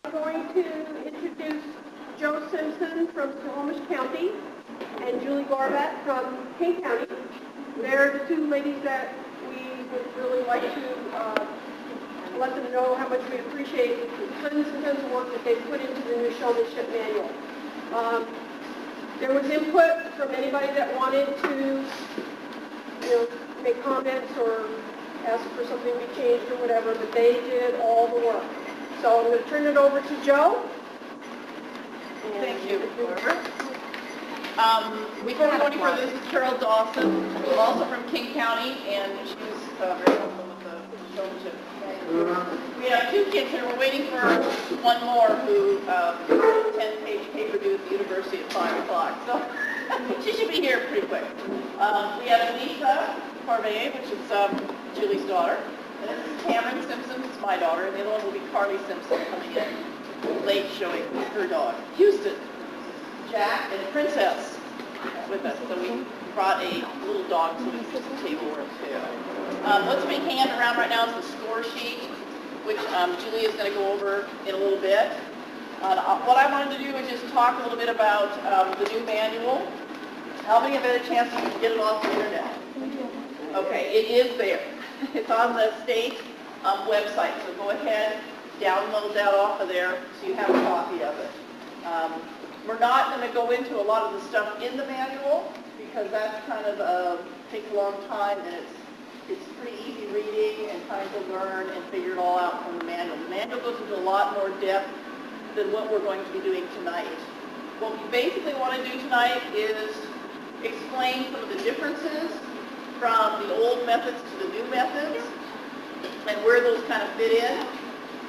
I'm going to introduce Joe Simpson from Snohomish County and Julie Gorbat from King County. They're the two ladies that we would really like to let them know how much we appreciate the tons and tons of work that they've put into the new showmanship manual. There was input from anybody that wanted to, make comments or ask for something to be changed or whatever, but they did all the work. So I'm going to turn it over to Joe. Thank you, Barbara. Before we go any further, this is Carol Dawson, also from King County, and she's very helpful with the showmanship. We have two kids here. We're waiting for one more who 10-page paper due at the university at 5 o'clock. So she should be here pretty quick. We have Lisa Harvey, which is Julie's daughter. And this is Cameron Simpson, it's my daughter, and the other one will be Carly Simpson coming in late showing her dog. Houston, Jack, and Princess with us. So we brought a little dog so we can do some table work too. What's being handed around right now is the score sheet, which Julie is going to go over in a little bit. What I wanted to do is just talk a little bit about the new manual. How many have had a chance to get it off the internet? Okay, it is there. It's on the state website, so go ahead, download that off of there so you have a copy of it. We're not going to go into a lot of the stuff in the manual because that kind of takes a long time, and it's pretty easy reading and trying to learn and figure it all out from the manual. The manual goes into a lot more depth than what we're going to be doing tonight. What we basically want to do tonight is explain some of the differences from the old methods to the new methods and where those kind of fit in.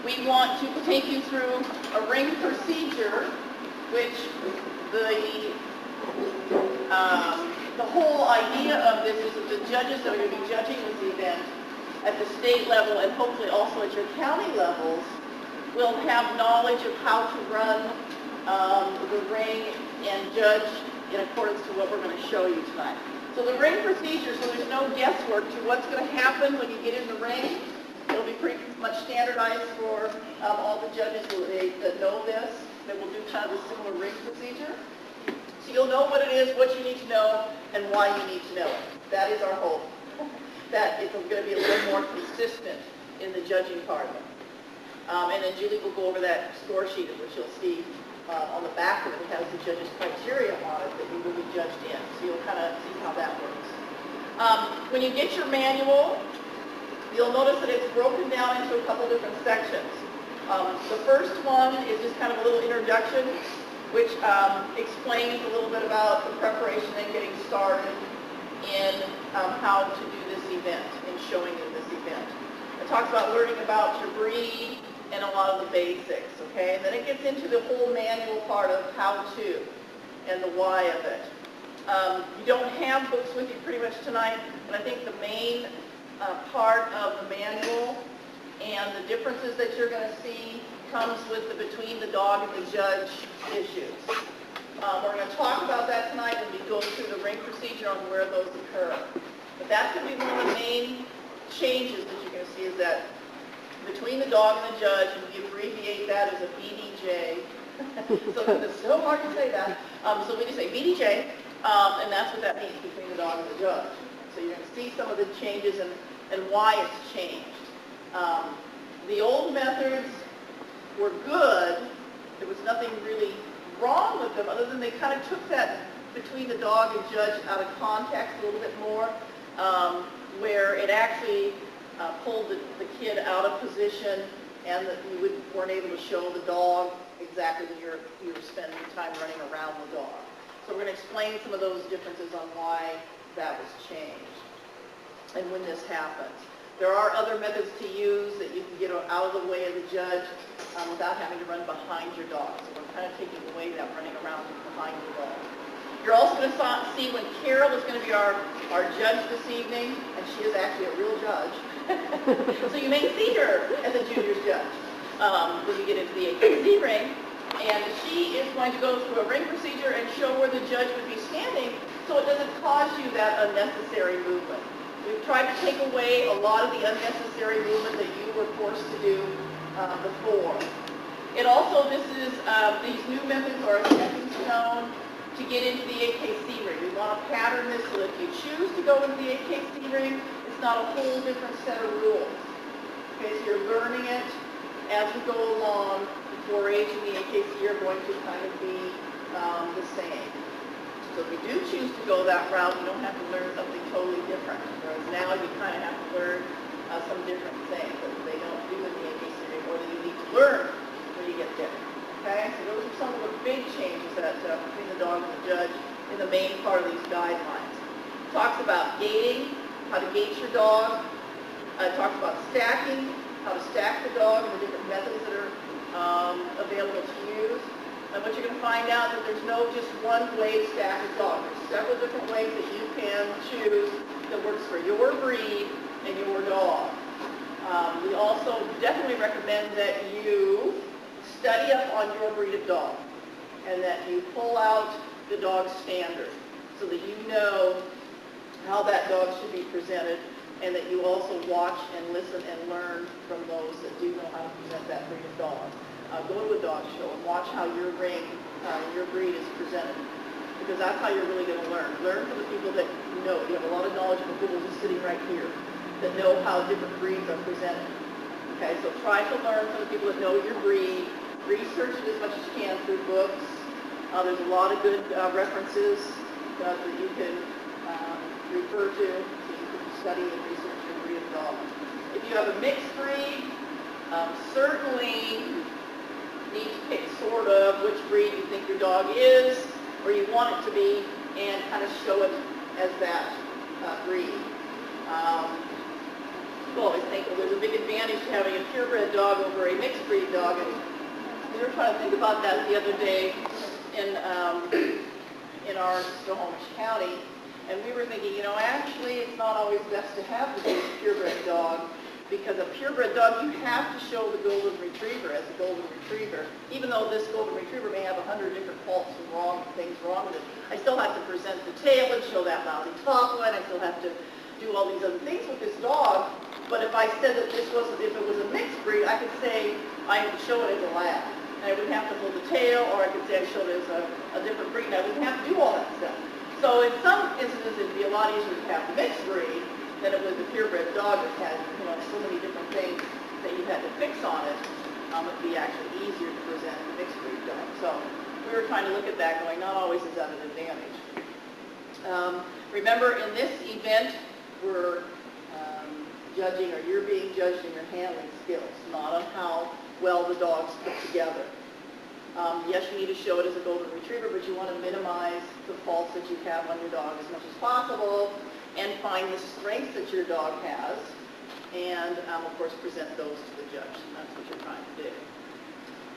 We want to take you through a ring procedure, which the whole idea of this is that the judges that are going to be judging this event at the state level and hopefully also at your county levels will have knowledge of how to run the ring and judge in accordance to what we're going to show you tonight. So the ring procedure, so there's no guesswork to what's going to happen when you get in the ring. It'll be pretty much standardized for all the judges that know this, that will do kind of a similar ring procedure. So you'll know what it is, what you need to know, and why you need to know it. That is our hope, that it's going to be a little more consistent in the judging part of it. And then Julie will go over that score sheet, which you'll see on the back of it. It has the judges' criteria on it that you will be judged in. So you'll kind of see how that works. When you get your manual, you'll notice that it's broken down into a couple different sections. The first one is just kind of a little introduction, which explains a little bit about the preparation and getting started in how to do this event and showing in this event. It talks about learning about your breed and a lot of the basics, okay? And then it gets into the whole manual part of how to and the why of it. You don't have books with you pretty much tonight, but I think the main part of the manual and the differences that you're going to see comes with the between the dog and the judge issues. We're going to talk about that tonight when we go through the ring procedure on where those occur. But that's going to be one of the main changes that you're going to see is that between the dog and the judge, and we abbreviate that as a BDJ. So it's so hard to say that. So we just say BDJ, and that's what that means, between the dog and the judge. So you're going to see some of the changes and why it's changed. The old methods were good. There was nothing really wrong with them other than they kind of took that between the dog and judge out of context a little bit more, where it actually pulled the kid out of position and that you weren't able to show the dog exactly when you were spending time running around the dog. So we're going to explain some of those differences on why that was changed and when this happens. There are other methods to use that you can get out of the way of the judge without having to run behind your dog. So we're kind of taking away that running around behind the dog. You're also going to see when Carol is going to be our judge this evening, and she is actually a real judge. So you may see her as a junior's judge when you get into the AKC ring. And she is going to go through a ring procedure and show where the judge would be standing so it doesn't cause you that unnecessary movement. We've tried to take away a lot of the unnecessary movement that you were forced to do before. It also, these new methods are a stepping stone to get into the AKC ring. We want to pattern this so that if you choose to go into the AKC ring, it's not a whole different set of rules. Okay, so you're learning it as we go along. The 4-H and the AKC are going to kind of be the same. So if you do choose to go that route, you don't have to learn something totally different. Whereas now you kind of have to learn some different things that they don't do in the AKC ring, or that you need to learn when you get there. Okay, so those are some of the big changes that between the dog and the judge in the main part of these guidelines. It talks about gating, how to gate your dog. It talks about stacking, how to stack the dog, and the different methods that are available to use. And what you're going to find out that there's no just one way to stack a dog. There's several different ways that you can choose that works for your breed and your dog. We also definitely recommend that you study up on your breed of dog and that you pull out the dog standard so that you know how that dog should be presented, and that you also watch and listen and learn from those that do know how to present that breed of dog. Go to a dog show and watch how your ring, your breed is presented, because that's how you're really going to learn. Learn from the people that know. You have a lot of knowledgeable people just sitting right here that know how different breeds are presented. Okay, so try to learn from the people that know your breed. Research it as much as you can through books. There's a lot of good references that you can refer to, so you can study and research your breed of dog. If you have a mixed breed, certainly need to pick sort of which breed you think your dog is, or you want it to be, and kind of show it as that breed. People always think, well, there's a big advantage to having a purebred dog over a mixed breed dog, and we were trying to think about that the other day in our Snohomish County, and we were thinking, actually it's not always best to have the purebred dog, because a purebred dog, you have to show the golden retriever as a golden retriever. Even though this golden retriever may have 100 different faults and things wrong with it, I still have to present the tail and show that lousy top line. I still have to do all these other things with this dog. But if I said that if it was a mixed breed, I could say I show it as a lab. And I wouldn't have to hold the tail, or I could say I showed it as a different breed, and I wouldn't have to do all that stuff. So in some instances, it'd be a lot easier to have the mixed breed than it was the purebred dog that had, so many different things that you had to fix on it. It'd be actually easier to present a mixed breed dog. So we were trying to look at that, going, not always is that an advantage. Remember, in this event, we're judging, or you're being judged in your handling skills, not on how well the dog's put together. Yes, you need to show it as a golden retriever, but you want to minimize the faults that you have on your dog as much as possible, and find the strengths that your dog has, and of course present those to the judge. That's what you're trying to do.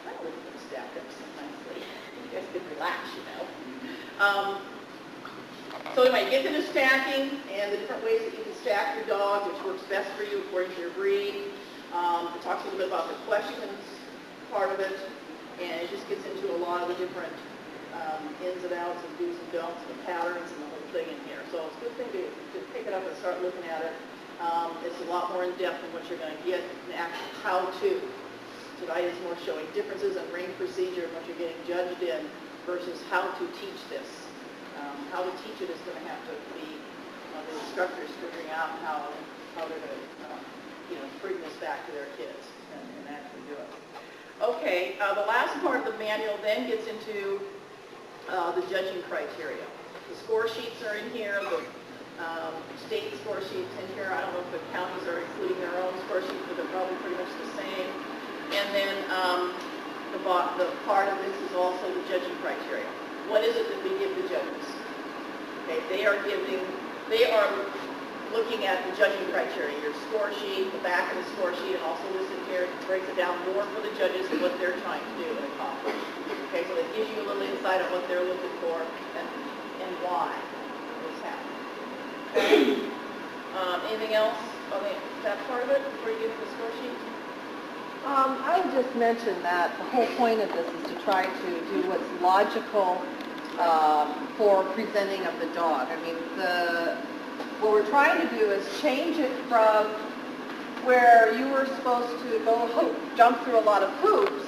I don't really stack up so nicely. You guys can relax, So anyway, get into stacking and the different ways that you can stack your dog, which works best for you according to your breed. It talks a little bit about the questions part of it, and it just gets into a lot of the different ins and outs and do's and don'ts and the patterns and the whole thing in here. So it's a good thing to pick it up and start looking at it. It's a lot more in depth than what you're going to get in actual how-to. Tonight is more showing differences in ring procedure and what you're getting judged in versus how to teach this. How to teach it is going to have to be the instructors figuring out how they're going to bring this back to their kids and actually do it. Okay, the last part of the manual then gets into the judging criteria. The score sheets are in here, the state score sheets in here. I don't know if the counties are including their own score sheets, but they're probably pretty much the same. And then the part of this is also the judging criteria. What is it that we give the judges? Okay, they are looking at the judging criteria, your score sheet, the back of the score sheet, and also listed here, it breaks it down more for the judges and what they're trying to do and accomplish. Okay, so it gives you a little insight on what they're looking for and why this happened. Okay. Anything else on that part of it before you get to the score sheet? I would just mention that the whole point of this is to try to do what's logical for presenting of the dog. I mean, what we're trying to do is change it from where you were supposed to jump through a lot of hoops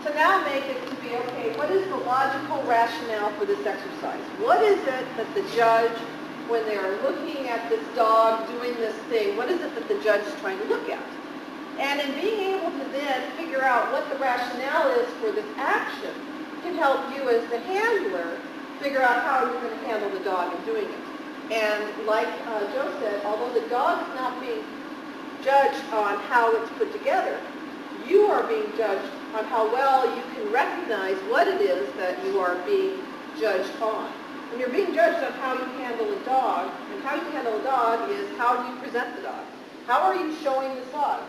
So now make it to be, okay, what is the logical rationale for this exercise? What is it that the judge, when they're looking at this dog doing this thing, what is it that the judge is trying to look at? And in being able to then figure out what the rationale is for this action can help you as the handler figure out how you're going to handle the dog in doing it. And like Joe said, although the dog is not being judged on how it's put together, you are being judged on how well you can recognize what it is that you are being judged on. When you're being judged on how you handle a dog, and how you handle a dog is how do you present the dog? How are you showing this dog?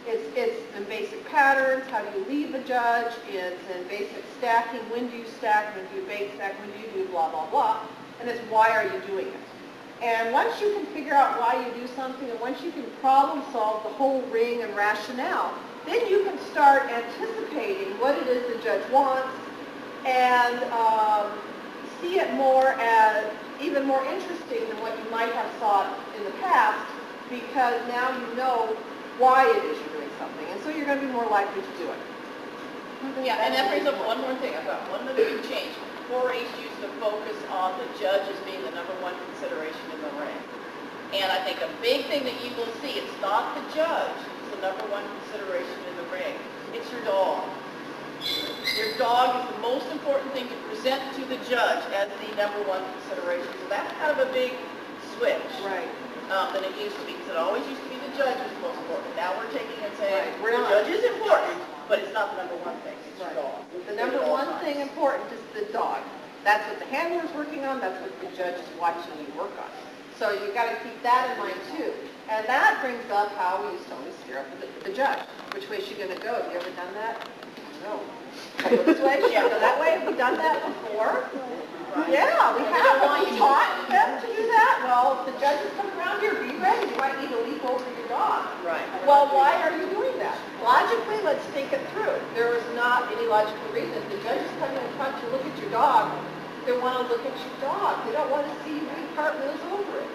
It's in basic patterns, how do you lead the judge, it's in basic stacking, when do you stack, when do you bait stack, when do you do blah, blah, blah, and it's why are you doing it. And once you can figure out why you do something, and once you can problem solve the whole ring and rationale, then you can start anticipating what it is the judge wants and see it more as even more interesting than what you might have thought in the past, because now you know why it is you're doing something, and so you're going to be more likely to do it. Yeah, and that brings up one more thing. I've got one other big change. 4-H used to focus on the judge as being the number one consideration in the ring. And I think a big thing that you will see, it's not the judge, it's the number one consideration in the ring. It's your dog. Your dog is the most important thing to present to the judge as the number one consideration. So that's kind of a big switch. Right. Than it used to be, because it always used to be the judge was the most important. Now we're taking and saying, Right, the judge is important, but it's not the number one thing, it's Right. your dog. The number one thing important is the dog. That's what the handler's working on, that's what the judge is watching you work on. So you've got to keep that in mind too. And that brings up how we used to always steer up the judge. Which way is she going to go? Have you ever done that? No. Go this way? Should I go that way? Have we done that before? Right. Yeah, we And have. we don't want We you to- taught them to do that. Well, if the judge is coming around here, be ready. You might need to leap over your dog. Right. Well, why are you doing that? Logically, let's think it through. There is not any logical reason. If the judge is coming in front to look at your dog, they want to look at your dog. They don't want to see you doing cartwheels over it.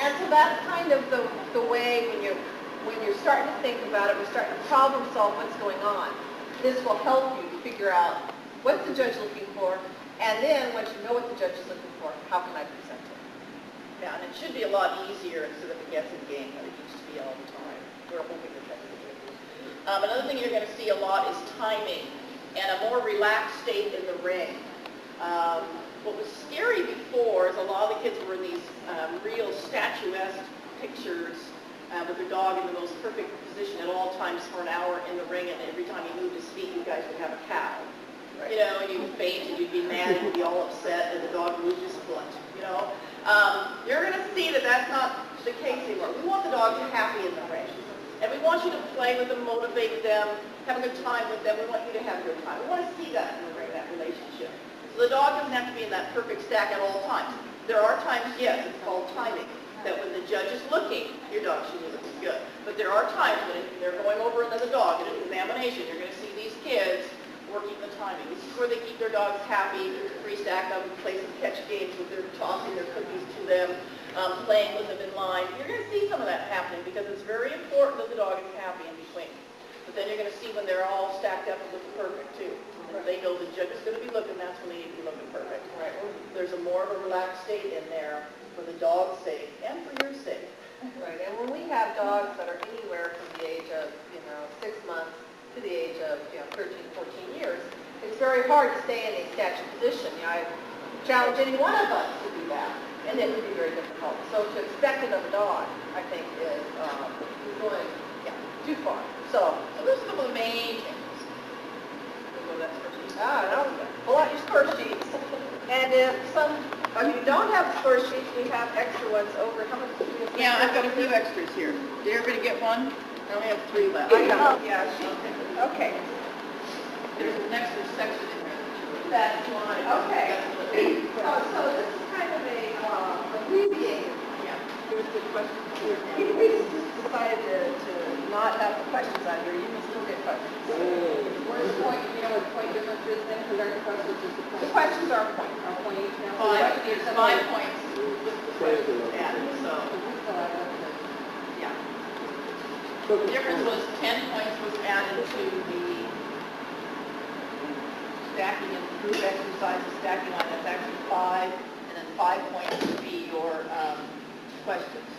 And so that's kind of the way when you're starting to think about it, we're starting to problem solve what's going on. This will help you figure out what's the judge looking for, and then once you know what the judge is looking for, how can I present it? Yeah, and it should be a lot easier instead of a guessing game that it used to be all the time. We're hoping that that's the case. Another thing you're going to see a lot is timing and a more relaxed state in the ring. What was scary before is a lot of the kids were in these real statuesque pictures with their dog in the most perfect position at all times for an hour in the ring, and every time he moved his feet, you guys would have a cow. Right. You know, and you'd faint, and you'd be mad, and you'd be all upset, and the dog moved his foot, you know. You're going to see that that's not the case anymore. We want the dog to be happy in the ring. And we want you to play with them, motivate them, have a good time with them. We want you to have a good time. We want to see that in the ring, that relationship. So the dog doesn't have to be in that perfect stack at all times. There are times, yes, it's called timing, that when the judge is looking, your dog should be looking good. But there are times when they're going over another dog in an examination, you're going to see these kids working the timing. This is where they keep their dogs happy, free-stack them, play some catch games with their tossing their cookies to them, playing with them in line. You're going to see some of that happening because it's very important that the dog is happy in between. But then you're going to see when they're all stacked up and looking perfect too. And they know the judge is going to be looking, that's when they need to be looking perfect. Right. There's a more of a relaxed state in there for the dog's sake and for your sake. Right, and when we have dogs that are anywhere from the age of, 6 months to the age of, 13, 14 years, it's very hard to stay in a statue position. I challenge any one of us to do that, and it would be very difficult. So to expect it of a dog, I think, is going too far. So those are some of the main changes. We'll go to that score sheet. no, pull out your score sheets. And if some of you don't have score sheets, we have extra ones over. How much do we have? Yeah, I've got a few extras here. Did everybody get one? I only have 3 left. I got it. Yeah, okay. There's an extra section in there. That's one, okay. So this is kind of a abbreviated. Yeah. Here's the question. We just decided to not have the questions on here. You can still get questions. Where's the point, what the point difference is then? Because our questions is the point. The questions are a point. Our point each now. There's 5 points with the questions added, so, yeah. The difference was 10 points was added to the stacking in group exercises, stacking line, that's actually 5, and then 5 points would be your questions.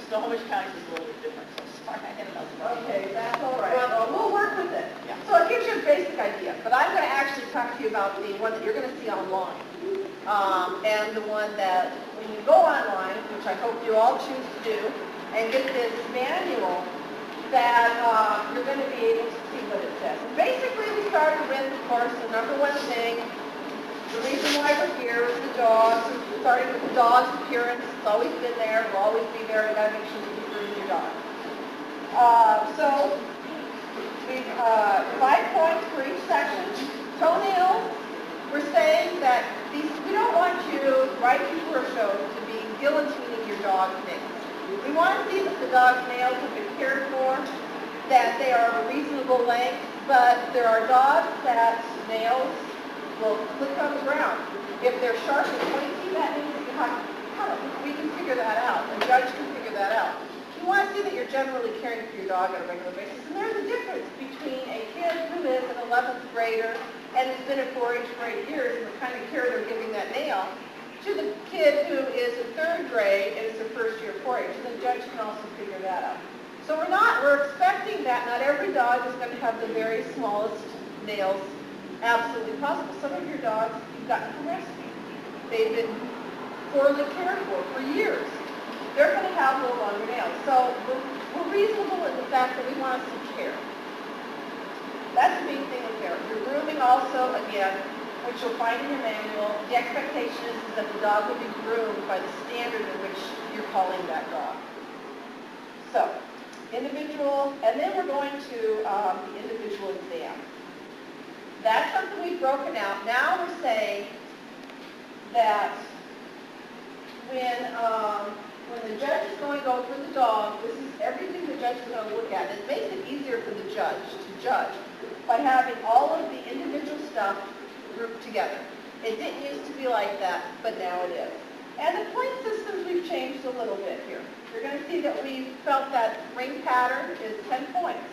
Snohomish County is a little bit different, so sorry, I had another. Okay, that's all right. Well, Well, we'll work with it. Yeah. So it gives you a basic idea, but I'm going to actually talk to you about the one that you're going to see online. And the one that when you go online, which I hope you all choose to do, and get this manual, that you're going to be able to see what it says. And basically, we started with, of course, the number one thing. The reason why we're here is the dogs. Starting with the dog's appearance. It's always been there. Will always be there. You got to make sure you groom your dog. So we 5 points for each section. Toenails. We're saying that we don't want you right before a show to be guillotining your dog's nails. We want to see that the dog's nails have been cared for, that they are of a reasonable length, but there are dogs that nails will click on the ground. If they're sharp and pointy, that means you have to cut them. We can figure that out. A judge can figure that out. You want to see that you're generally caring for your dog on a regular basis. And there's a difference between a kid who is an 11th grader and has been at 4-H for 8 years and the kind of care they're giving that nail, to the kid who is in 3rd grade and is their first year of 4-H. And the judge can also figure that out. So we're expecting that not every dog is going to have the very smallest nails absolutely possible. Some of your dogs you've gotten from rescue. They've been poorly cared for years. They're going to have a little longer nails. So we're reasonable in the fact that we want to see care. That's the main thing with care. Your grooming also, again, which you'll find in your manual, the expectation is that the dog will be groomed by the standard in which you're calling that dog. So, individual, and then we're going to the individual exam. That's something we've broken out. Now we're saying that when the judge is going to go through the dog, this is everything the judge is going to look at. It makes it easier for the judge to judge by having all of the individual stuff grouped together. It didn't used to be like that, but now it is. And the point systems we've changed a little bit here. You're going to see that we felt that ring pattern is 10 points.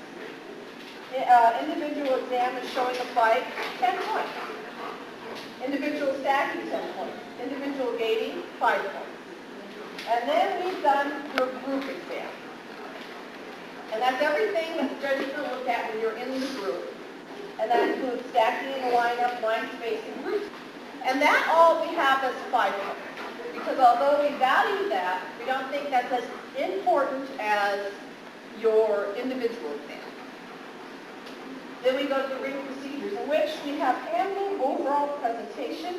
Individual exam is showing a bike, 10 points. Individual stacking, 10 points. Individual gating, 5 points. And then we've done your group exam. And that's everything that the judge is going to look at when you're in the group. And that includes stacking in a lineup, line spacing, groups. And that all we have as 5 points. Because although we value that, we don't think that's as important as your individual exam. Then we go to the ring procedures, in which we have handling overall presentation,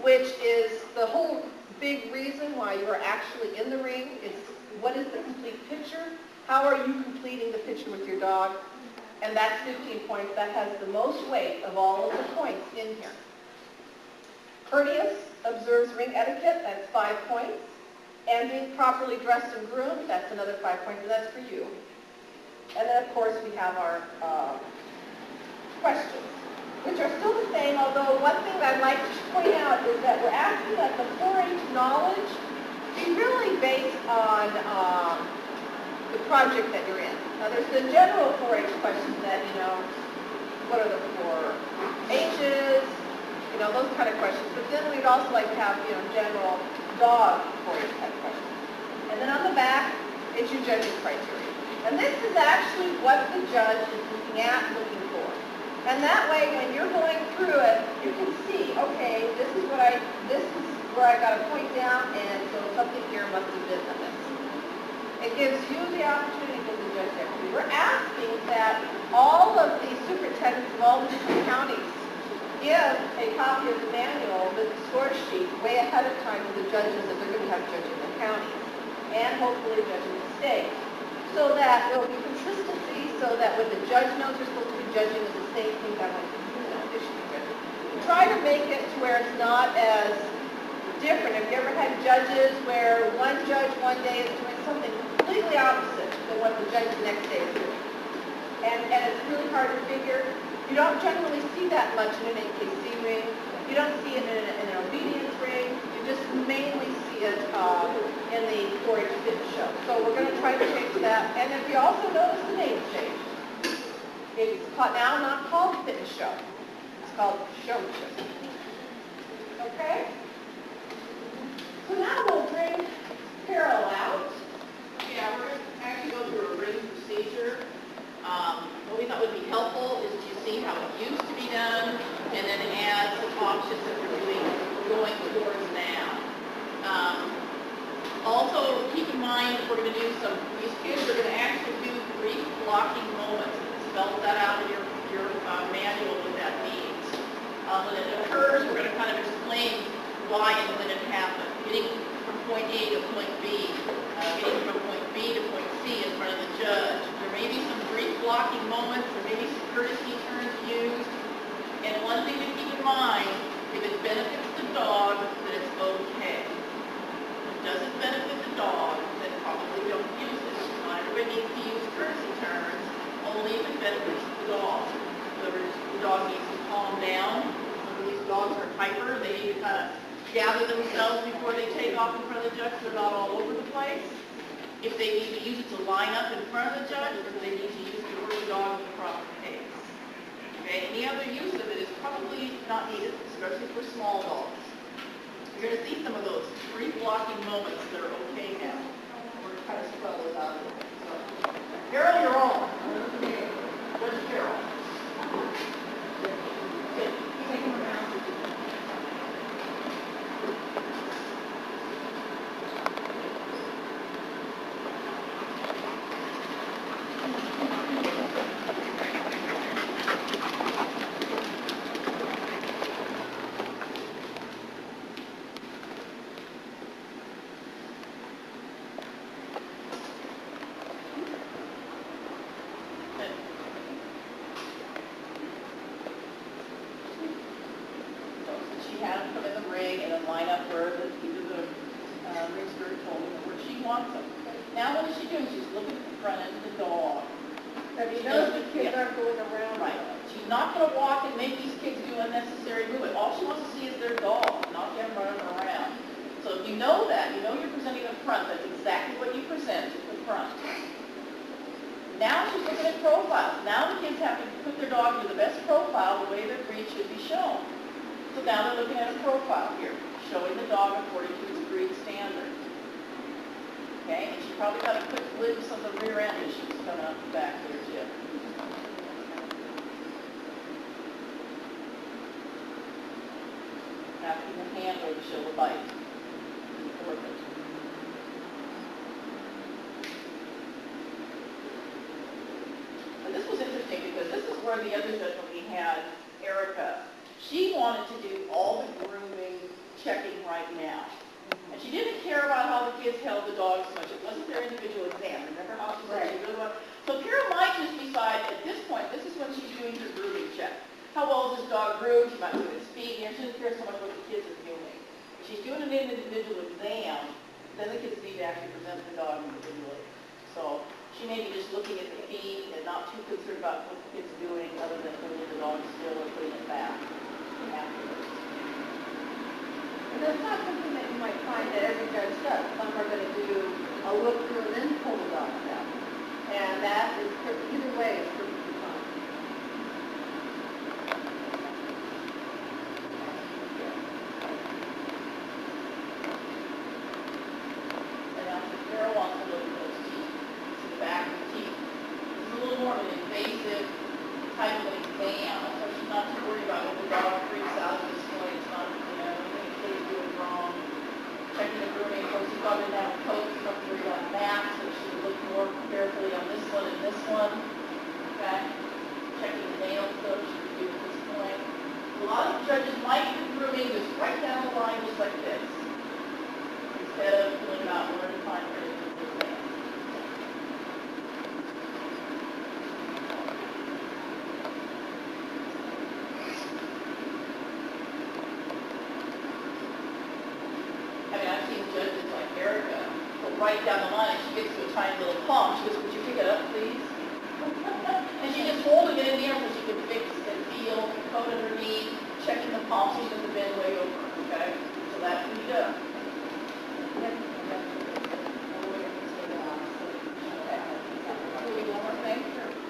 which is the whole big reason why you are actually in the ring. It's what is the complete picture? How are you completing the picture with your dog? And that's 15 points. That has the most weight of all of the points in here. Courteous, observes ring etiquette, that's 5 points. And being properly dressed and groomed, that's another 5 points, and that's for you. And then, of course, we have our questions, which are still the same, although one thing I'd like to point out is that we're asking that the 4-H knowledge be really based on the project that you're in. Now, there's the general 4-H questions that, what are the 4 H's, those kind of questions. But then we'd also like to have, general dog 4-H type questions. And then on the back, it's your judging criteria. And this is actually what the judge is looking at, looking for. And that way, when you're going through it, you can see, okay, this is where I got to point down, and so something here must have been amiss. It gives you the opportunity to the judge there. We're asking that all of the superintendents of all the different counties give a copy of the manual with the score sheet way ahead of time to the judges that they're going to have judging the counties, and hopefully judging the state, so that there will be consistency, so that when the judge knows they're supposed to be judging, is the same thing that when they should be judging. We try to make it to where it's not as different. Have you ever had judges where one judge one day is doing something completely opposite than what the judge the next day is doing? And it's really hard to figure. You don't generally see that much in an AKC ring. You don't see it in an obedience ring. You just mainly see it in the 4-H fitness show. So we're going to try to change that. And if you also notice the name change, it's now not called fitness show. It's called showmanship. Okay? So now we'll bring Carol out. Yeah, we're going to actually go through a written procedure. What we thought would be helpful is to see how it used to be done, and then add some options that we're doing going towards now. Also, keep in mind, we're going to do these kids are going to actually do brief blocking moments. Spell that out in your manual what that means. When it occurs, we're going to kind of explain why and when it happened. Getting from point A to point B, getting from point B to point C in front of the judge. There may be some brief blocking moments, there may be some courtesy turns used. And one thing to keep in mind, if it benefits the dog, then it's okay. If it doesn't benefit the dog, then probably don't use it. Not everybody needs to use courtesy turns, only if it benefits the dog. So the dog needs to calm down. Some of these dogs are hyper, they need to kind of gather themselves before they take off in front of the judge so they're not all over the place. If they need to use it to line up in front of the judge, or they need to use it to order the dog in the proper pace. Okay, any other use of it is probably not needed, especially for small dogs. You're going to see some of those brief blocking moments that are okay now. We're going to kind of spell those out a little bit. So, Carol, you're on. Where's Carol? Good. Take him around. She had them put in the ring and then line up where the ring spirit told her where she wants them. Now what is she doing? She's looking at the front end of the dog. Have you noticed the kids aren't going around? Right. She's not going to walk and make these kids do unnecessary movement. All she wants to see is their dog, not them running around. So if you know that, you know you're presenting the front, that's exactly what you present, the front. Now she's looking at profiles. Now the kids have to put their dog into the best profile, the way their breed should be shown. So now they're looking at a profile here, showing the dog according to its breed standard. Okay, and she probably got a quick glimpse of the rear end as she's coming up the back here too. After the hand or to show the bite. Perfect. And this was interesting because this is where the other judgment we had, Erica. She wanted to do all the grooming checking right now. And she didn't care about how the kids held the dogs much. It wasn't their individual exam. Remember how she said she really wanted. So Carol might just decide at this point, this is when she's doing her grooming check. How well is this dog groomed? She might look at speed. And she doesn't care so much what the kids are doing. If she's doing an individual exam, then the kids need to actually present the dog individually. So she may be just looking at the feet and not too concerned about what the kid's doing other than putting the dog still or putting it back afterwards. And that's not something that you might find that every judge does. Some are going to do a look through and then pull the dog out. And that is, either way, is perfectly fine. And now Carol wants to look at those teeth. See the back of the teeth. This is a little more of an invasive type of exam. So she's not too worried about what the dog freaks out at this point. It's not, anything he's doing wrong. Checking the grooming. Of course, he probably didn't have a coat, something where he got maps, so she would look more carefully on this one and this one. Okay? Checking the nail clip she would do at this point. A lot of judges might do grooming just right down the line just like this. Instead of pulling out one at a time for each of the exams. I mean, I've seen judges like Erica go right down the line and she gets to a tiny little palm. She goes, would you pick it up, please? And she's just holding it in the air so she can fix and feel, coat underneath, checking the palm so she doesn't bend way over, okay? So that can be done.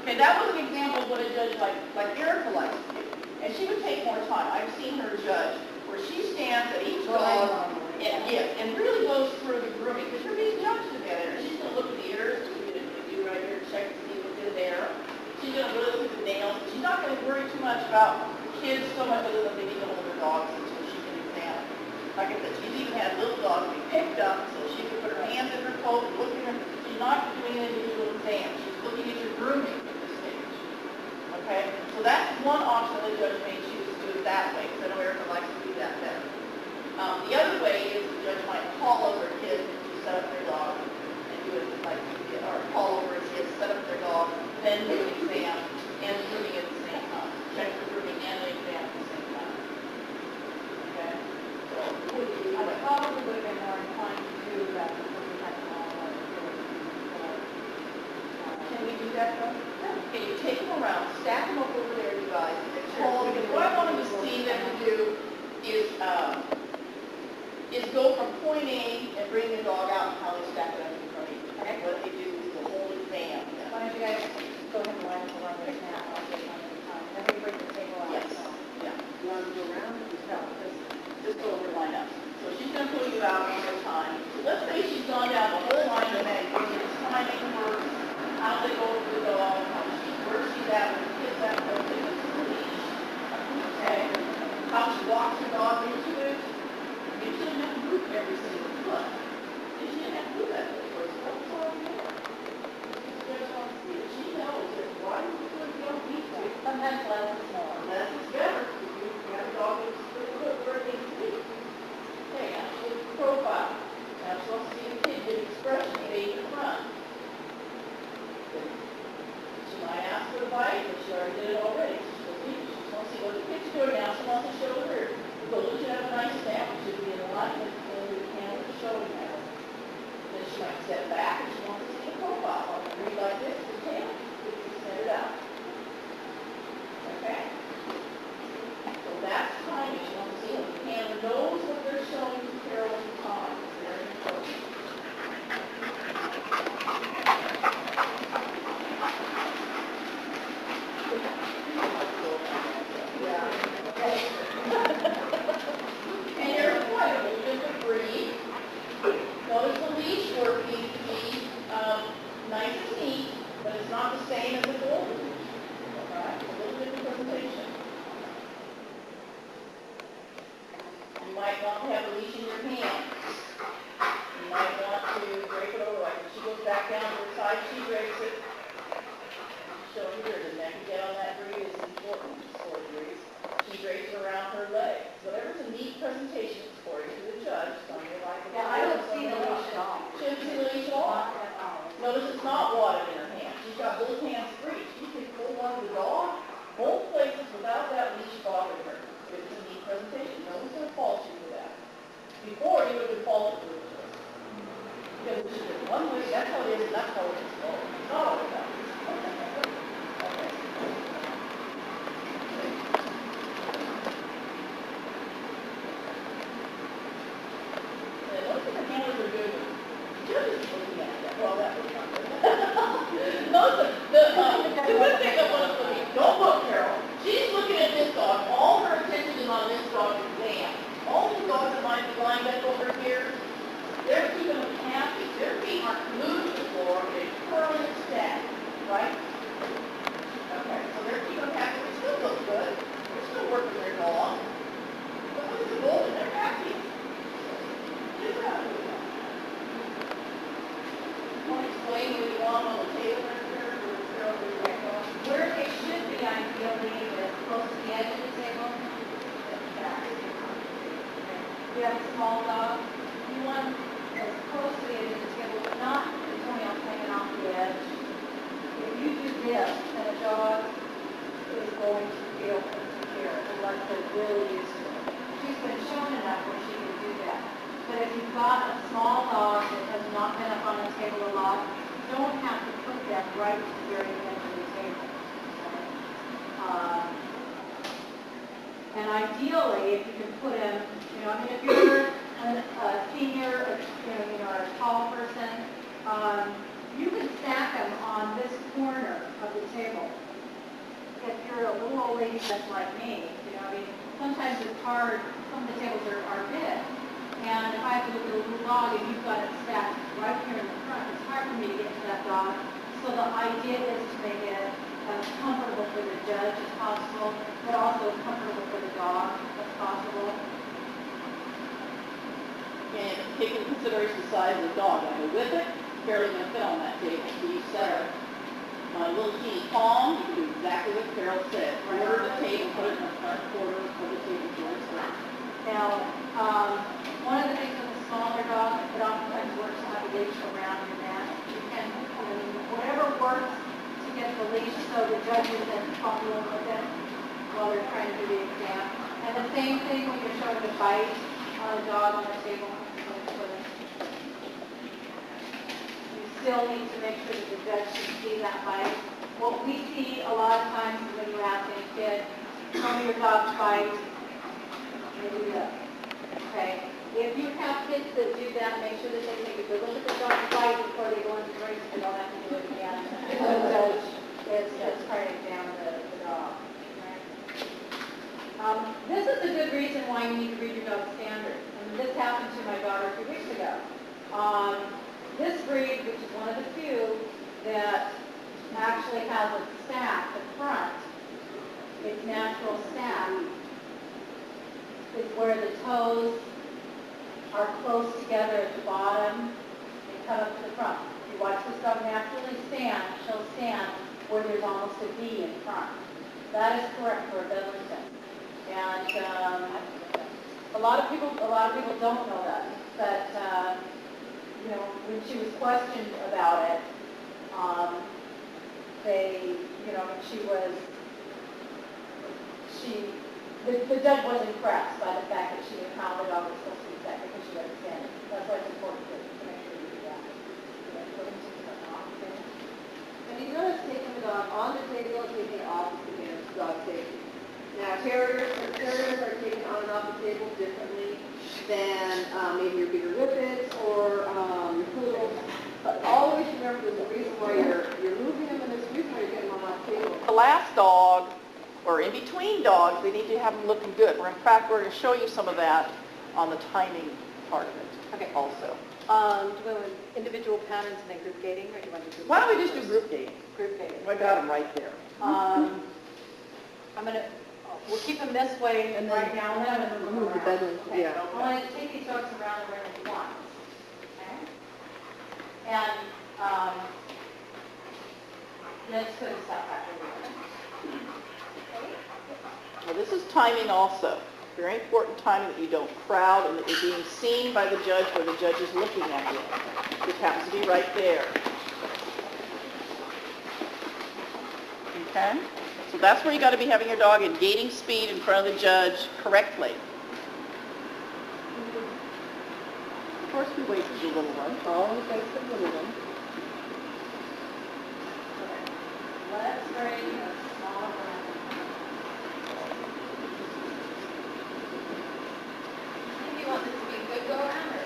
Okay, that was an example of what a judge like Erica likes to do. And she would take more time. I've seen her judge where she stands at each leg and really goes through the grooming because you're being judged together. She's going to look at the ears, do right here, check to see what's in there. She's going to really look at the nails. She's not going to worry too much about kids so much other than they need to hold their dogs until she can examine. Like I said, she's even had little dogs be picked up so she can put her hands in her coat and look at her. She's not doing an individual exam. She's looking at your grooming at this stage. Okay? So that's one option the judge may choose to do it that way, because I know Erica likes to do that better. The other way is the judge might call over a kid to set up their dog and do it like or call over a kid, set up their dog, then do an exam and grooming at the same time. Check the grooming and the exam at the same time. Okay? So, I probably would have been more inclined to do that before we had all our can we do that though? Can you take them around, stack them up over there, you guys, and then call them? Because what I wanted to see them to do is go from point A and bring the dog out and how they stack it up in front of you. Okay? What they do is the whole exam. Why don't you guys go ahead and line up around this now? I'll get one at a time. Then we bring the table out. Yes. Yeah. You want to go around? No, just go over line up. So she's going to pull you out one more time. So let's say she's gone down the whole line of that. It's timing works, how they go over the dog, where she's at, when the kid's at, what they do to the leash. Okay? How she walks her dog into it. You shouldn't have to move every single foot. You shouldn't have to do that for the first one. It's all there. She just wants to see it. She knows that why do you don't need to? Sometimes less is more. Less is better. You have a dog that's pretty good where it needs to be. Okay, now she looks at the profile. Now she wants to see the kid get expression made in front. She might ask for a bite, but she already did it already. So she wants to see what the kid's doing now. She wants to show her. So you should have a nice stamp. It should be in alignment with the camera showing that. Then she might step back and she wants to see the profile. I'll read like this, the tail. Set it out. Okay? So that's timing. She wants to see if the camera knows what they're showing to Carol at the time. It's very important. Yeah. Okay. And you're quite a little bit of breathe. Notice the leash work needs to be nice and neat, but it's not the same as the golden leash. Alright, a little different presentation. You might want to have a leash in your hand. You might want to drape it over like if she goes back down to the side, she drapes it. Show here, the neck get on that breed is important, sword breeze. She drapes it around her legs. Whatever's a neat presentation according to the judge, some may like it. Yeah, I don't see the leash at all. She doesn't see the leash at all. Notice it's not wadded in her hand. She's got both hands free. She can pull one of the dog, both places without that leash bothering her. It's a neat presentation. No one's going to fault you for that. Before, you would have been faulted for it. Because it's just one way, that's how it is, and that's how it is. It's not always that. Okay. And look at the handlers are doing. Judges are looking at that. Well, that was not good. The good thing I want to look at, don't look, Carol. She's looking at this dog. All her attention is on this dog's exam. All these dogs that might be lying back over here, they're keeping them happy. Their feet aren't glued to the floor. They're curling and stacked, right? Okay, so they're keeping them happy. They still look good. They're still working their dog. But look at the golden. They're happy. Get out of here. Want to explain what you want on the table right there? Where it should be ideally is close to the edge of the table. You have a small dog, you want as close to the edge of the table, but not the toenails hanging off the edge. If you do this, then a dog is going to feel insecure unless they're really used to it. She's been shown enough where she can do that. But if you've got a small dog that has not been up on the table a lot, you don't have to put them right to the very end of the table. And ideally, if you can put him, if you're a senior, or a tall person, you can stack them on this corner of the table. if you're a little old lady that's like me, I mean, sometimes it's hard, some of the tables are big. And if I have to look at a little dog and you've got it stacked right here in the front, it's hard for me to get to that dog. So the idea is to make it as comfortable for the judge as possible, but also as comfortable for the dog as possible. And take into consideration the size of the dog. Like a whippet, barely going to fit on that table. So you set her on a little teeny palm, you can do exactly what Carol said. Quarter the table, put it in the front quarter of the table towards her. Now, one of the things with a smaller dog, it oftentimes works to have a leash around your neck. You can, whatever works to get the leash so the judges can follow with it while they're trying to do the exam. And the same thing when you're showing a bite on a dog on the table. You still need to make sure that the judge can see that bite. What we see a lot of times when you're asking a kid, show me your dog's bite, they do this. Okay? If you have kids that do that, make sure that they take a good look at the dog's bite before they go into the race, so they don't have to do it again. The judge is trying to examine the dog. Right? This is a good reason why you need to read your dog's standards. And this happened to my daughter a few weeks ago. This breed, which is one of the few that actually has a stack at front, its natural stack, is where the toes are close together at the bottom and cut up to the front. If you watch this dog naturally stand, she'll stand where there's almost a V in front. That is correct for a Bedlington. And a lot of people don't know that. But when she was questioned about it, the judge was impressed by the fact that she knew how the dog was supposed to be set because she understands it. That's why it's important to make sure you do that. And you notice taking the dog on the table and taking it off is against dog safety. Now, terriers are taken on and off the table differently than maybe your bigger whippets or your poodles. But always remember there's a reason why you're moving them and there's a reason why you're getting them off the table. The last dog, or in between dogs, they need to have them looking good. In fact, we're going to show you some of that on the timing part of it. Okay. Also. Do you want individual patterns and then group gating, or do you want to do Why don't we just do group dating? group gating? I got them right there. We'll keep them this way And then right now, and then I'm going to move the around. bedroom, Okay. yeah. I want to take these dogs around the room once. Okay? And let's put a step back over here. Well, this is timing also. Very important timing that you don't crowd and that you're being seen by the judge where the judge is looking at you. It happens to be right there. Okay? So that's where you got to be having your dog in gating speed in front of the judge correctly. Of course, we wait for the little one. Always take the little one. Let's bring a small round. You want this to be good go around or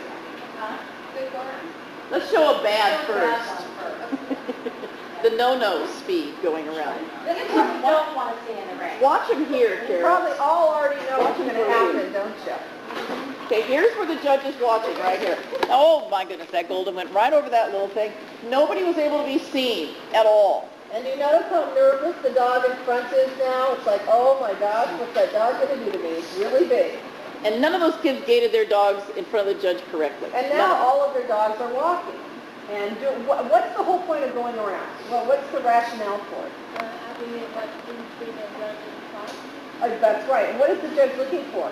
good go around? Let's show a bad Show a bad first. one first. The no-no speed going around. This is what we don't want to see in the rain. Watch him here, You Carol. probably all already know what's going to happen, don't you? Okay, here's where the judge is watching, right here. Oh my goodness, that golden went right over that little thing. Nobody was able to be seen at all. And you notice how nervous the dog in front is now? It's like, oh my gosh, what's that dog going to do to me? It's really big. And none of those kids gated their dogs in front of the judge correctly. And None now of them. all of their dogs are walking. And what's the whole point of going around? Well, what's the rationale for it? That's right. And what is the judge looking for?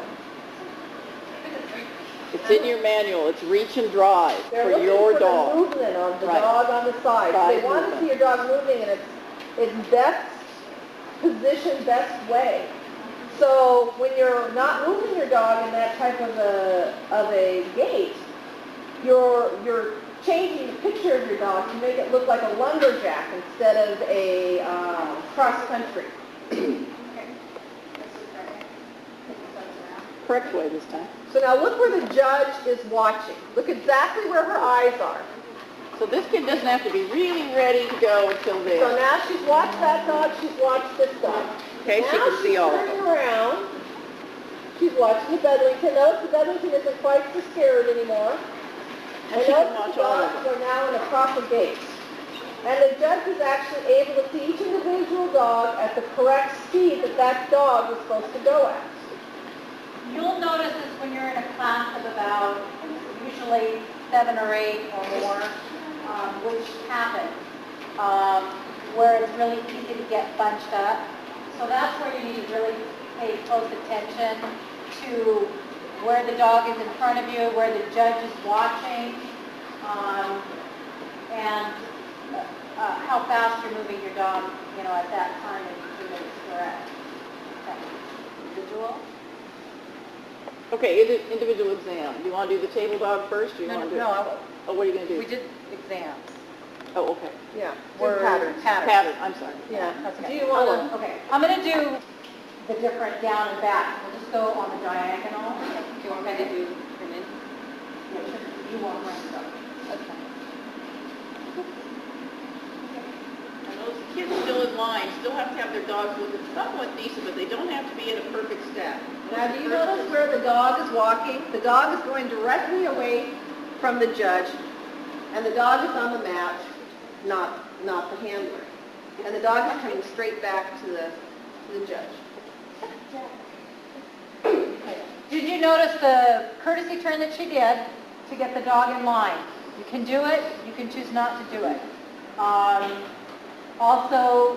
It's in your manual. It's reach and drive They're for looking your for dog. the movement of the Right. dog on the side. So Side they want to movement. see your dog moving in its best position, best way. So when you're not moving your dog in that type of a gait, you're changing the picture of your dog to make it look like a lumberjack instead of a cross country. Correct way this time. So now look where the judge is watching. Look exactly where her eyes are. So this kid doesn't have to be really ready to go until So then. now she's watched that dog, she's watched this dog. Okay, she can see all of them. Now she's turning around, she's watching the Bedlington. Notice the Bedlington isn't quite so scared anymore. And she can notice watch the all of dogs them. are now in a proper gait. And the judge is actually able to see each individual dog at the correct speed that that dog was supposed to go at. You'll notice this when you're in a class of about usually 7 or 8 or more, which happens, where it's really easy to get bunched up. So that's where you need to really pay close attention to where the dog is in front of you, where the judge is watching, and how fast you're moving your dog, at that time if it's correct. Okay. Individual. Okay, individual exam. Do you want to do the table dog first, or do you want to do? No, Oh, what are you going to do? we did exams. Oh, okay. Yeah. Word patterns. Pattern, I'm sorry. Yeah. Okay. Do you want to? Okay, I'm going to do the different down and back. We'll just go on the diagonal. Do you want me to do an in? You want one, so. Okay. And those kids still in line still have to have their dogs look somewhat decent, but they don't have to be in a perfect stat. Now, do you notice where the dog is walking? The dog is going directly away from the judge, and the dog is on the mat, not the handler. And the dog is coming straight back to the judge. Did you notice the courtesy turn that she did to get the dog in line? You can do it, you can choose not to do it. Also,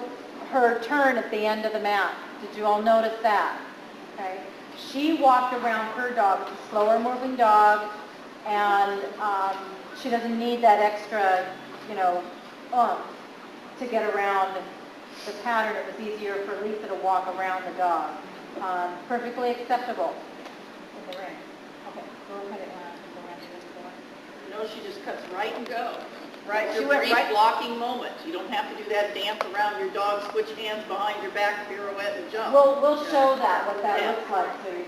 her turn at the end of the mat. Did you all notice that? Okay. She walked around her dog. It's a slower moving dog, and she doesn't need that extra, oomph to get around the pattern. It was easier for Lisa to walk around the dog. Perfectly acceptable in the ring. Okay, go ahead and go around to this one. No, she just cuts right and go. Right, It's she a went brief right. blocking moment. You don't have to do that dance around your dog, switch hands behind your back, pirouette, and jump. We'll show that, what that Yeah. looks like, so you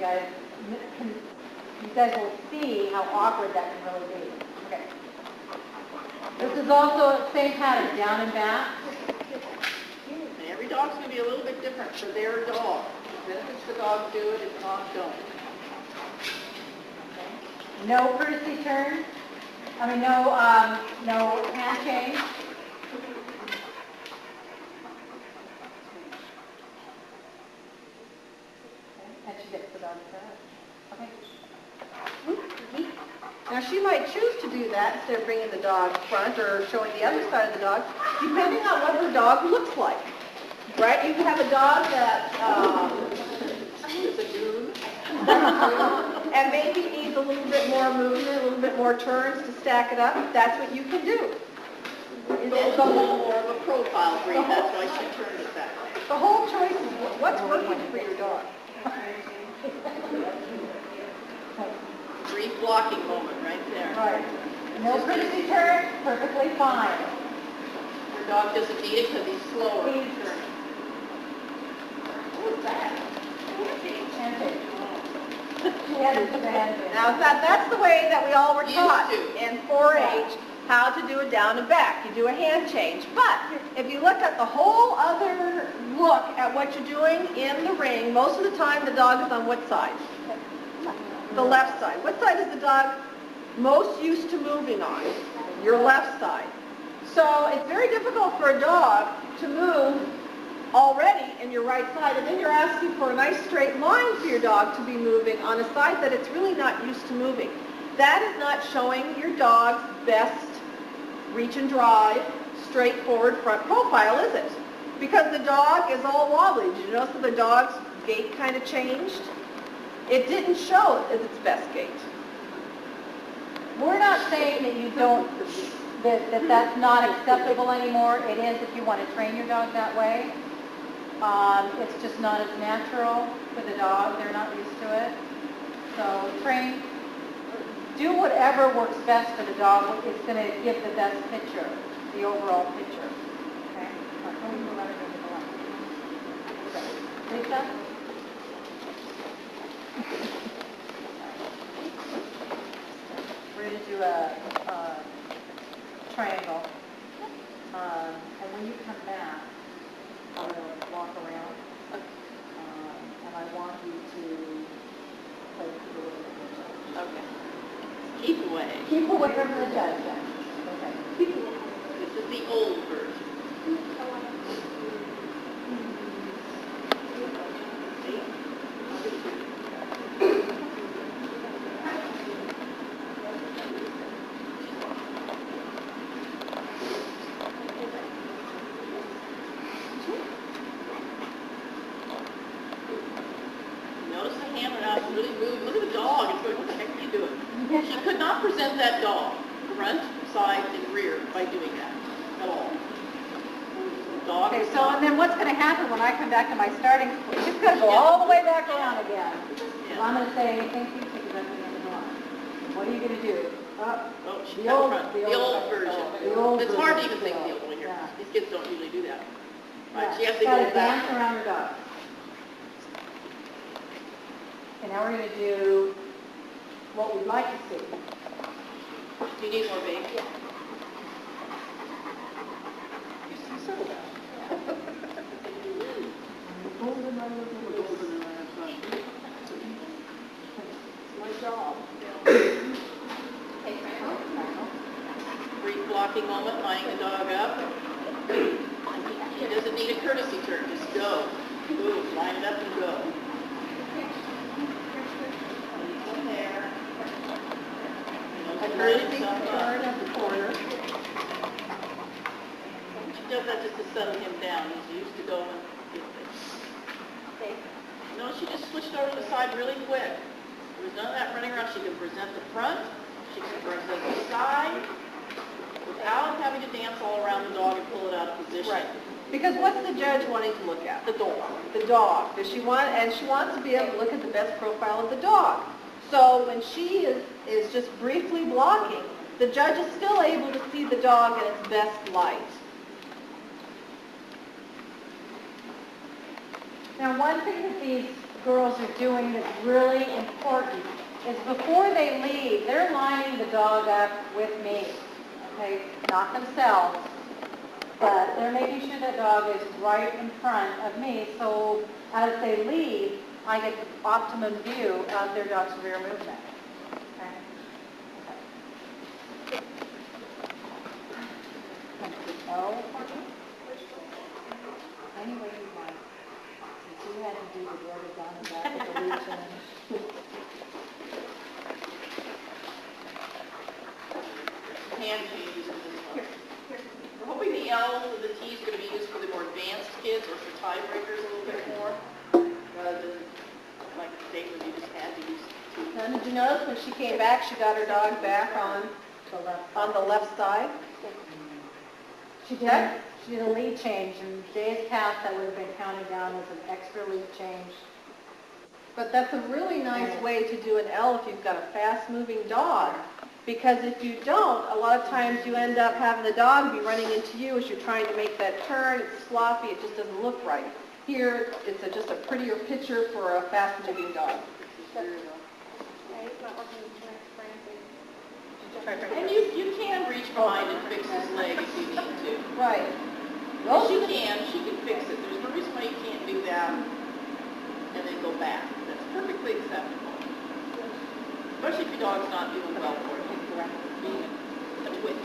guys will see how awkward that can really be. Okay. This is also the same pattern, down and back. And every dog's going to be a little bit different for their dog. Benefits the dog do it, if not, don't. No courtesy turn. No hand change. And she gets the dog first. Okay. Now, she might choose to do that instead of bringing the dog front or showing the other side of the dog, depending on what her dog looks like. Right? You can have a dog that It's a goon. and maybe needs a little bit more movement, a little bit more turns to stack it up. That's what you can do. It's a little more of a profile breed, that's why she turned it that way. The whole choice is what's working for your dog. Brief blocking moment right there. Right. No courtesy turn, perfectly fine. Your dog doesn't need it because he's slower. He's- turning. What was that? Handshake. She had to do the handshake. Now, that's the way that we all were Used taught to. in 4-H, how to do a down and back. You do a hand change. But if you look at the whole other look at what you're doing in the ring, most of the time the dog is on what side? The left side. What side is the dog most used to moving on? Your left side. So it's very difficult for a dog to move already in your right side, and then you're asking for a nice straight line for your dog to be moving on a side that it's really not used to moving. That is not showing your dog's best reach and drive, straightforward front profile, is it? Because the dog is all wobbly. Did you notice that the dog's gait kind of changed? It didn't show as its best gait. We're not saying that you don't, that that's not acceptable anymore. It is if you want to train your dog that way. It's just not as natural for the dog. They're not used to it. So do whatever works best for the dog. It's going to give the best picture, the overall picture. Okay? Lisa? We're going to do a triangle. Okay. Keep away. Keep away from the judge then. Okay. This is the old version. Notice the hand went out and really moved. Look at the dog. It's going, what the heck are you doing? She could not present that dog, front, side, and rear, by doing that at all. Dog Okay, is so not- and then what's going to happen when I come back to my starting point? It's going to go all the way back around again. So I'm going to say, thank you, take it back to the end of the line. What are you going to do? Oh, she The cut old- front. the The old- old version. the old It's hard to version, even think so, the old one here. yeah. These kids don't usually do that. Right, Yeah, she has to gotta go dance back. around her dog. And now we're going to do what we'd like to see. Do you need more baby? Yeah. You're so settled down. My job. Brief blocking moment, lining the dog up. He doesn't need a courtesy turn, just go. Boom, line it up and go. From there. A Line courtesy himself up. turn at the corner. She does that just to settle him down. He's used to going. No, she just switched over to the side really quick. There was none of that running around. She can present the front, she can present the side, without having to dance all around the dog and pull it out of position. Right. Because what's the judge wanting to look at? The dog. The dog. Does she want, and she wants to be able to look at the best profile of the dog. So when she is just briefly blocking, the judge is still able to see the dog in its best light. Now, one thing that these girls are doing that's really important is before they leave, they're lining the dog up with me, okay? Not themselves, but they're making sure the dog is right in front of me, so as they leave, I get the optimum view of their dog's rear movement. Okay? Oh, any way you like. Since you had to do the rubber down and back of the region. Hand changes in this one. We're hoping the L and the T is going to be used for the more advanced kids or for tiebreakers a little bit more, rather than like the day when you just had to use two. Now, did you notice when she came back, she got her dog back on the left side? She did a lead change, and days past, that would have been counted down as an extra lead change. But that's a really nice way to do an L if you've got a fast-moving dog. Because if you don't, a lot of times you end up having the dog be running into you as you're trying to make that turn. It's sloppy. It just doesn't look right. Here, it's just a prettier picture for a fast-moving dog. And you can reach behind and fix his leg if you need to. Right. Well, she can fix it. There's no reason why you can't do that and then go back. That's perfectly acceptable. Especially if your dog's not doing well for it. Being a twit.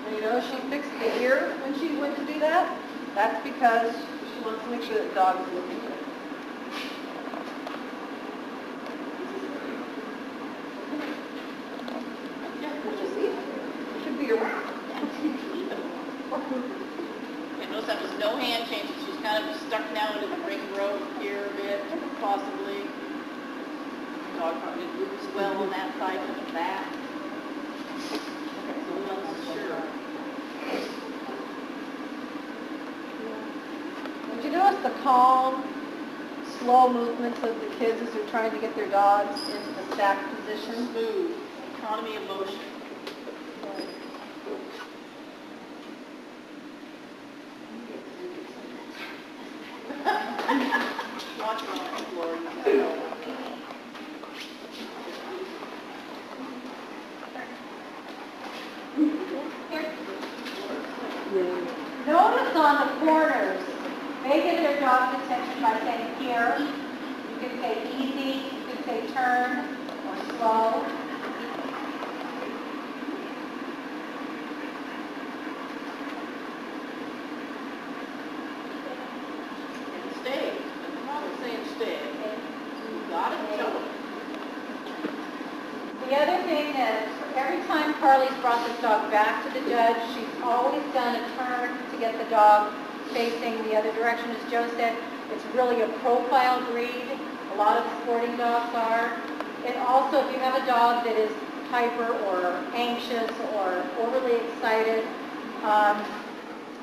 And you know, she fixed the ear when she went to do that. That's because she wants to make sure that the dog is looking good. See? It should be around. Okay, notice that was no hand changes. She's kind of stuck now into the ring rope here a bit, possibly. Dog probably moves well on that side to the back. So we're not sure. Did you notice the calm, slow movements of the kids as they're trying to get their dogs into the stacked position? Smooth. economy of motion. Watch on it, Lori. Notice on the corners, they give their dog's attention by saying here. You can say easy, you can say turn, or slow. Stay. Come on, we're saying stay. You got it, tell them. The other thing is, every time Carly's brought this dog back to the judge, she's always done a turn to get the dog facing the other direction. As Joe said, it's really a profile breed. A lot of sporting dogs are. And also, if you have a dog that is hyper or anxious or overly excited,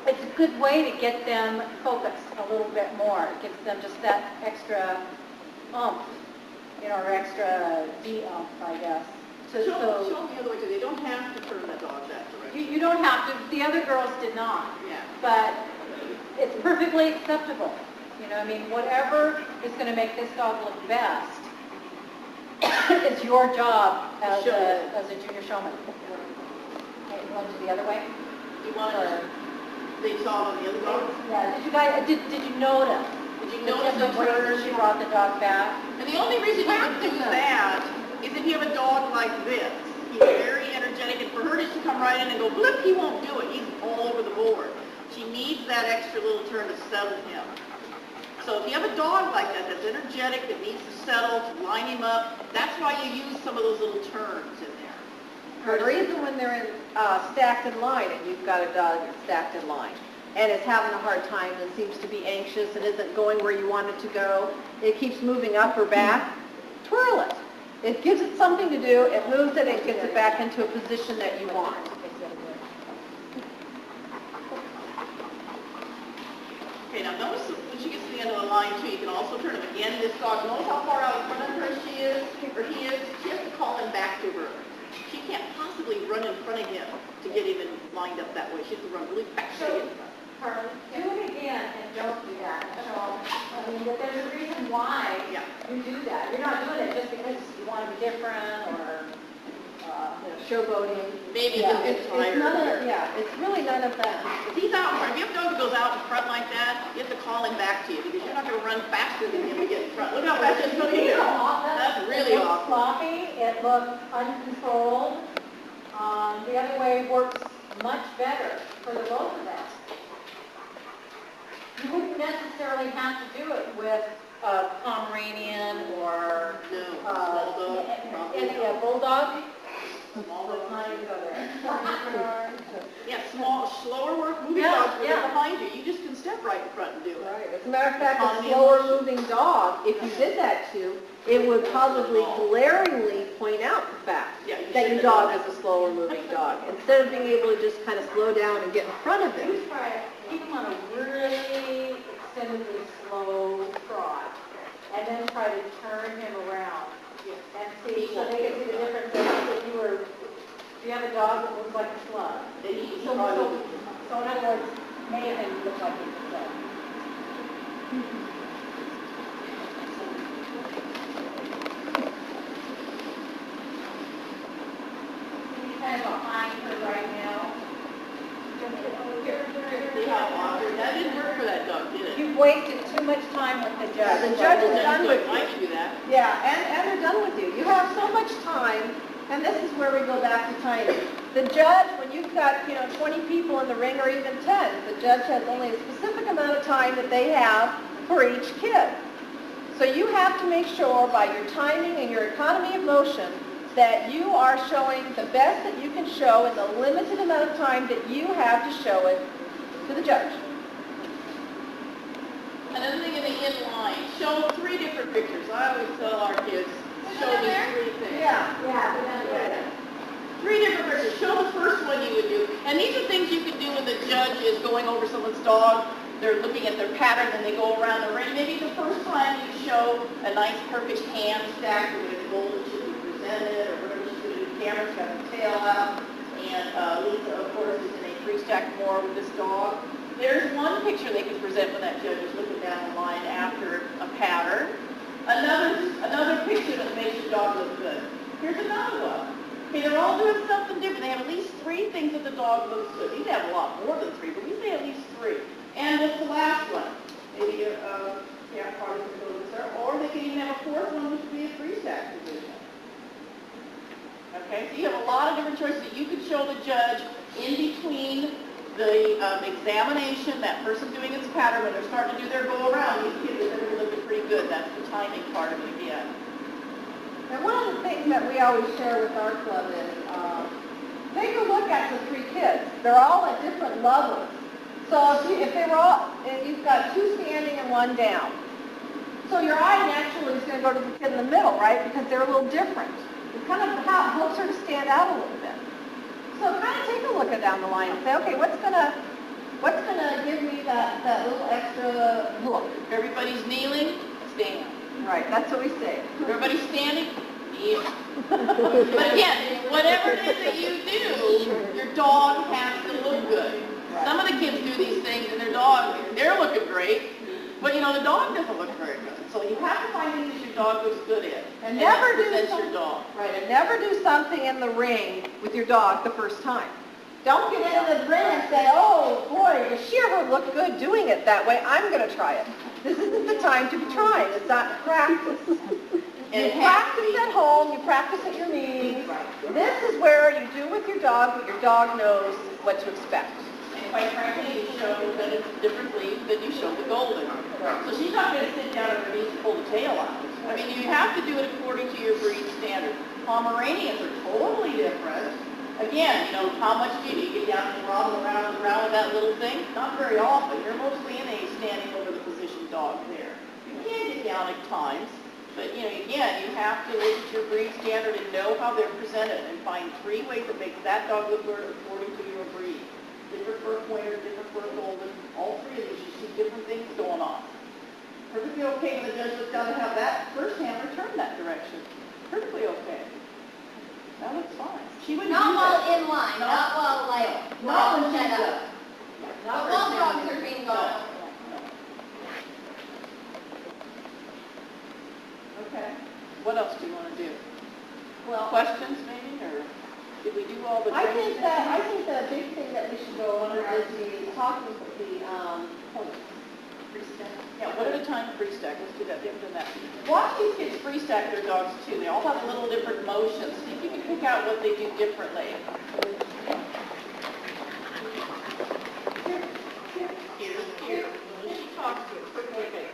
it's a good way to get them focused a little bit more. It gives them just that extra oomph, or extra de-oomph, I guess. Show them the other way, too. They don't have to turn that dog that direction. You don't have to. The other girls did not. Yeah. But it's perfectly acceptable. Whatever is going to make this dog look best, it's your job as a junior showman. Okay, you want to do the other way? You want to, they saw it on the other dog? Yeah. Did you guys? Did you notice? Did you notice the way turn? she brought the dog back? And the only reason you would do that is if you have a dog like this. He's very energetic, and for her just to come right in and go blip, he won't do it. He's all over the board. She needs that extra little turn to settle him. So if you have a dog like that that's energetic, that needs to settle, to line him up, that's why you use some of those little turns in there. Or even when they're stacked in line and you've got a dog that's stacked in line and is having a hard time and seems to be anxious and isn't going where you want it to go, it keeps moving up or back, twirl it. It gives it something to do, it moves it, it gets it back into a position that you want. Okay, now notice when she gets to the end of the line too, you can also turn him again. This dog knows how far out in front of her she is, or he is. She has to call him back to her. She can't possibly run in front of him to get him lined up that way. She has to run really fast to get in front. Carly, do it again and don't do that. But there's a reason why you do that. You're not doing it just because you want to be different or Showboating. Maybe he'll get It's tired. none of, it's really none of that. If he's out in front, if you have a dog that goes out in front like that, you have to call him back to you because you're not going to run faster than him to get in front. Look how fast he's going to get. That's really It looks awesome. sloppy, it looks uncontrolled. The other way works much better for the both of them. You wouldn't necessarily have to do it with a Pomeranian or No, small dog, probably. a bulldog. Small Let's dog. not even go there. Yeah, small, slower work moving Yeah, dogs when they're yeah. behind you. You just can step right in front and do it. Right. As a matter of fact, a Economy slower of motion. moving dog, if you did that to, it would probably glaringly point out the fact Yeah, you that your shouldn't dog have is a slower moving dog. Instead of being able to just kind of slow down and get in front of him. You try it, keep them on a really extendedly slow trot, and then try to turn him around and see, so they can see the difference. If you have a dog that looks like a slug. Then he So in probably, other words, make him look like he's a slug. He's kind of behind her right now. see how awkward. That didn't work for that dog, did it? You've wasted too much time with the judge. The judge is done with I you. can do that. Yeah, and they're done with you. You have so much time, and this is where we go back to timing. The judge, when you've got, 20 people in the ring or even 10, the judge has only a specific amount of time that they have for each kid. So you have to make sure by your timing and your economy of motion that you are showing the best that you can show in the limited amount of time that you have to show it to the judge. Another thing in the in-line, show 3 different pictures. I always tell our kids, show me 3 things. Yeah. 3 different pictures. Show the first one you would do. And these are things you can do when the judge is going over someone's dog. They're looking at their pattern and they go around the ring. Maybe the first time you show a nice perfect hand stack where the goal should be presented or whatever she's going to do Cameron's got the tail out, and Lisa, of course, is in a three-stack more with this dog. There's one picture they can present when that judge is looking down the line after a pattern. Another picture that makes your dog look good. Here's another one. Okay, they're all doing something different. They have at least 3 things that the dog looks good. You can have a lot more than 3, but we say at least 3. And what's the last one? Maybe probably can go this there. Or they can even have a 4th one, which would be a 3-stack position. Okay, so you have a lot of different choices that you could show the judge in between the examination, that person doing its pattern, when they're starting to do their go-around. These kids are going to be looking pretty good. That's the timing part of it again. And one of the things that we always share with our club is, take a look at the 3 kids. They're all at different levels. So if they were all, and you've got 2 standing and 1 down. So your eye naturally is going to go to the kid in the middle, right? Because they're a little different. It kind of helps her to stand out a little bit. So kind of take a look at down the line and say, okay, what's gonna give me that little extra look? If everybody's kneeling, stand. Right, that's what we say. Everybody's standing, kneel. But again, whatever it is that you do, your dog has to look good. Some of the kids do these things and their dog, they're looking great, but you know, the dog doesn't look very good. So you have to find things that your dog looks good in. And never do that's something, your dog. right, and never do something in the ring with your dog the first time. Don't get into the ring and say, oh boy, does she ever look good doing it that way? I'm going to try it. This isn't the time to be trying. It's not practice. You practice at home, you practice at your meetings. This is where you do with your dog what your dog knows what to expect. And quite frankly, you show that it's differently than you show the golden. So she's not going to sit down on her knees and pull the tail out. I mean, you have to do it according to your breed standard. Pomeranians are totally different. Again, you know, how much do you get down and roll around with that little thing? Not very often. You're mostly in a standing over the position dog there. You can get down at times, but you know, again, you have to look at your breed standard and know how they're presented and find 3 ways that make that dog look good according to your breed. Different for a pointer, different for a golden. All 3 of these, you see different things going on. Perfectly okay when the judge looks down and have that first hammer turn that direction. Perfectly okay. That looks fine. She wouldn't Not do while that. in line, not while like, Not when she's set up. up. Not But when while she's dogs up. are being No, gone. no. Okay. What else do you want to do? Well, Questions maybe, or did we do all the I training? think the big thing that we should go under is the talking with the points. Yeah, one at a time, freestack. Let's do that. They haven't done that. Watch these kids freestack their dogs too. They all have little different motions. See if you can pick out what they do differently. Here. She talks to her. Okay.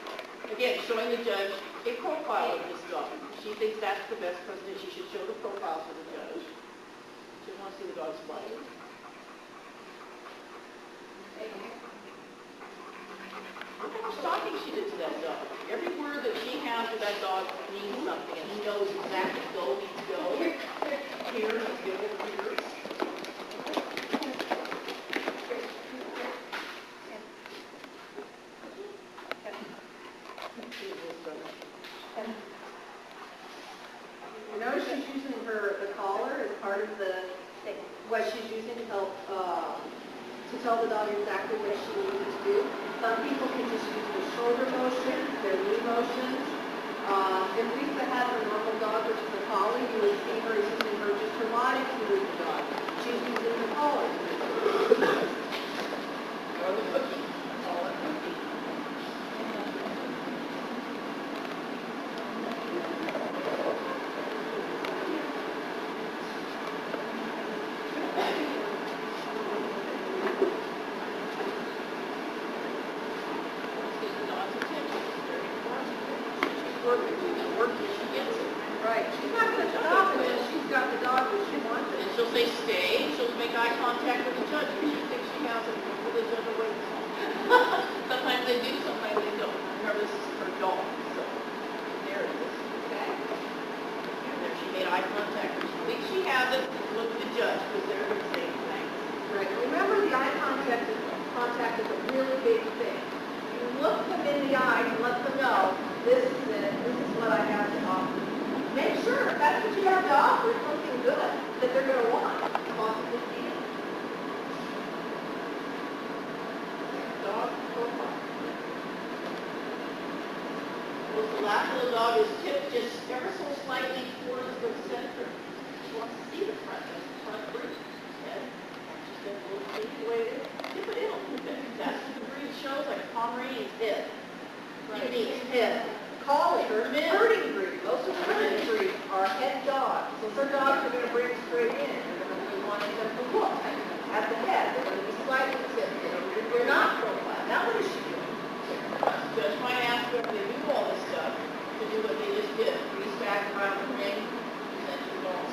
Again, showing the judge a profile of this dog. She thinks that's the best presentation. She should show the profile to the judge. She wants to see the dog's body. Look how much talking she did to that dog. Every word that she has with that dog means something, and he knows exactly go means go. Here means go here. You know, she's using the collar as part of what she's using to help, to tell the dog exactly what she needs to do. Some people can just use their shoulder motion, their knee motions. If Lisa had her normal dog, which is a collie, you would see her using just her body to move the dog. She's using the collar. Or the cookie. That's all it would be. Right. She's not going to stop until she's got the dog that she wants. And she'll say stay, and she'll make eye contact with the judge, because she thinks she has it, pull the judge away. Sometimes they do, sometimes they don't. Remember, this is her dog, so there it is. Okay. And there she made eye contact, and she thinks she has it, look at the judge, because they're the same thing. Right. Remember, the eye contact is a really big thing. You look them in the eye and let them know, this is it, this is what I have to offer. Make sure if that's what you have to offer, it's something good. The lap of the dog is tipped just ever so slightly towards the center. She wants to see the front breed. Head. She's going to move it away there. Tip it in a little bit. That's what the breed shows, like a Pomeranian's head. Unique's head. Collie, Turn 'em in. herding breed, most of the herding breeds are head dogs. So some dogs are going to bring straight in. They're going to be wanting them to look at the head. They're going to be slightly tipped. They're not profiled. Now what is she doing? Judge might ask them if they do all this stuff to do what they just did. Grease back around the ring, present your dog.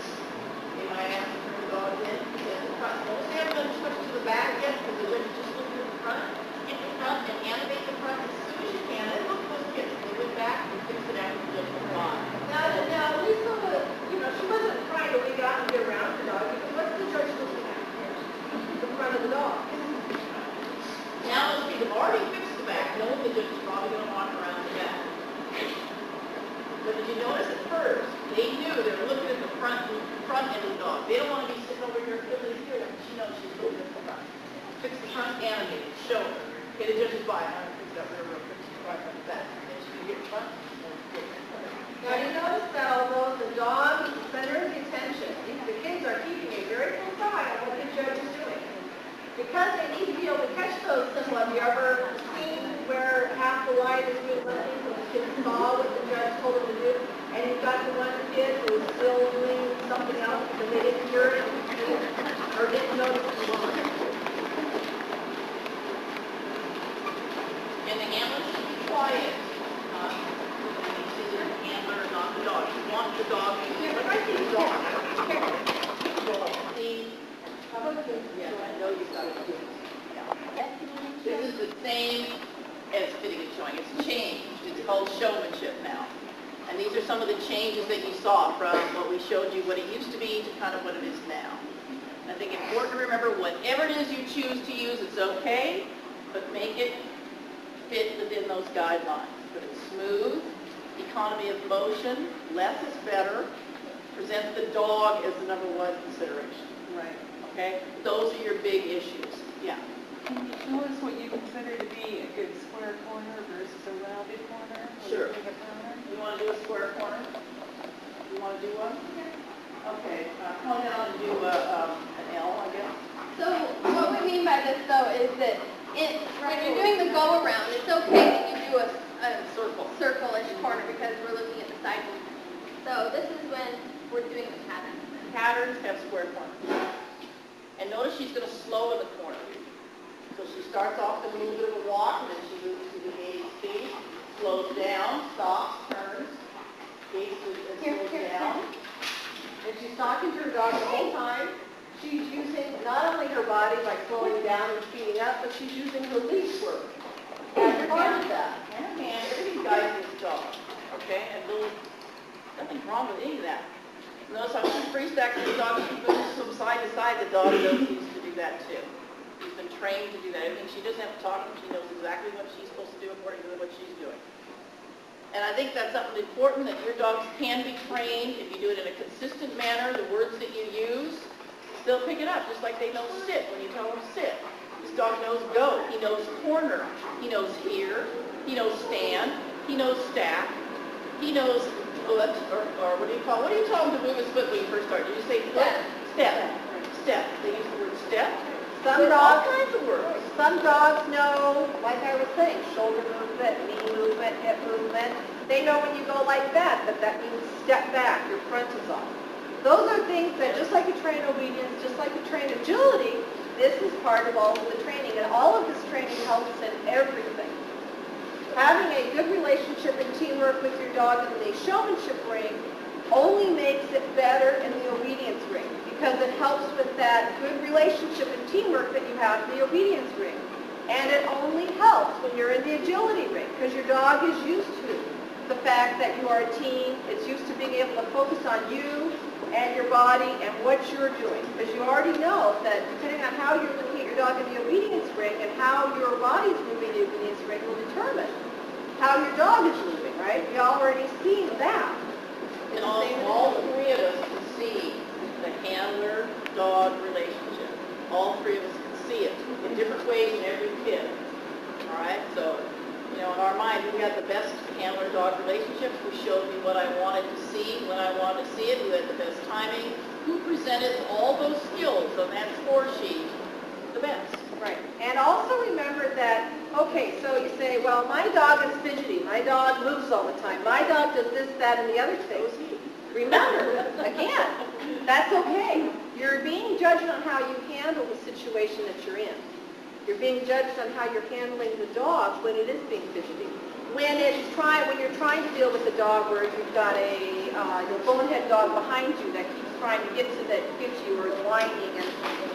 They might ask to turn the dog in, present the front. Most they haven't done switch to the back yet because they went just looking at the front. Get the front and animate the front as soon as you can. And look at those kids. They went back and fixed it after the judge was gone. Now, Lisa was, she wasn't trying to wig out and get around the dog. Because what's the judge looking at? The front of the dog. Now those people have already fixed the back, knowing the judge is probably going to walk around the back. But did you notice at first, they knew they were looking at the front end of the dog. They don't want to be sitting over here fiddling here. She knows she's looking at the front. Fix the front, animate it, show her. Okay, the judge is by. I'm going to fix that real quick. She's right from the back. And she can get in front. Now, you notice that although the dog is the center of the attention, the kids are keeping a very close eye on what the judge is doing. Because they need to be able to catch those symbols. Have you ever seen where half the line is being left in so the kids saw what the judge told them to do? And you've got the one kid who is still doing something else because they didn't hear it or didn't notice the line. And the handler should be quiet. You see the handler, not the dog. You want the dog to hear. But I see the dog. See? Yeah, I know you've got it. Yeah. This is the same as fitting and showing. It's changed. It's called showmanship now. And these are some of the changes that you saw from what we showed you, what it used to be, to kind of what it is now. I think it's important to remember whatever it is you choose to use, it's okay, but make it fit within those guidelines. But it's smooth, economy of motion, less is better, present the dog as the number one consideration. Right. Okay? Those are your big issues. Yeah. Can you show us what you consider to be a good square corner versus a rounded corner? Sure. Or a corner? You want to do a square corner? You want to do one? Okay. Come down and do an L, I guess. So what we mean by this, though, is that when you're doing the go-around, it's okay that you do a Circle. circle-ish corner because we're looking at the side movement. So this is when we're doing the pattern. Patterns have square corners. And notice she's going to slow in the corner. So she starts off with a little bit of a walk, and then she moves to the gait speed, slows down, stops, turns, gaits and slows down. And she's talking to her dog the whole time. She's using not only her body by slowing down and speeding up, but she's using her leash work as part of that. And everything guides this dog. Okay? And nothing's wrong with any of that. Notice how she free stacks the dog, she moves from side to side. The dog knows he needs to do that too. She's been trained to do that. Everything, she doesn't have to talk to him. She knows exactly what she's supposed to do according to what she's doing. And I think that's something important, that your dogs can be trained. If you do it in a consistent manner, the words that you use, they'll pick it up, just like they know sit when you tell them sit. This dog knows go. He knows corner. He knows here. He knows stand. He knows stack. He knows foot, or what do you tell him to move his foot when you first start? Did you say foot? Step. Step. They use the word step. Some There's all dogs, kinds of words. some dogs know, like I was saying, shoulder movement, knee movement, hip movement. They know when you go like that means step back, your front is off. Those are things that, just like you train obedience, just like you train agility, this is part of all of the training, and all of this training helps in everything. Having a good relationship and teamwork with your dog in the showmanship ring only makes it better in the obedience ring, because it helps with that good relationship and teamwork that you have in the obedience ring. And it only helps when you're in the agility ring, because your dog is used to the fact that you are a team. It's used to being able to focus on you and your body and what you're doing, because you already know that depending on how you're looking at your dog in the obedience ring and how your body's moving in the obedience ring will determine how your dog is moving, right? We already seen that. And all three of us can see the handler-dog relationship. All three of us can see it in different ways in every kid. All right? So, in our mind, we got the the best handler-dog relationships, who showed me what I wanted to see, when I wanted to see it, who had the best timing, who presented all those skills on that score sheet the best. Right. And also remember that, okay, so you say, well, my dog is fidgety, my dog moves all the time, my dog does this, that, and the other thing. Remember, again, that's okay. You're being judged on how you handle the situation that you're in. You're being judged on how you're handling the dog when it is being fidgety. When you're trying to deal with a dog where you've got a bonehead dog behind you that keeps trying to get you or is whining, and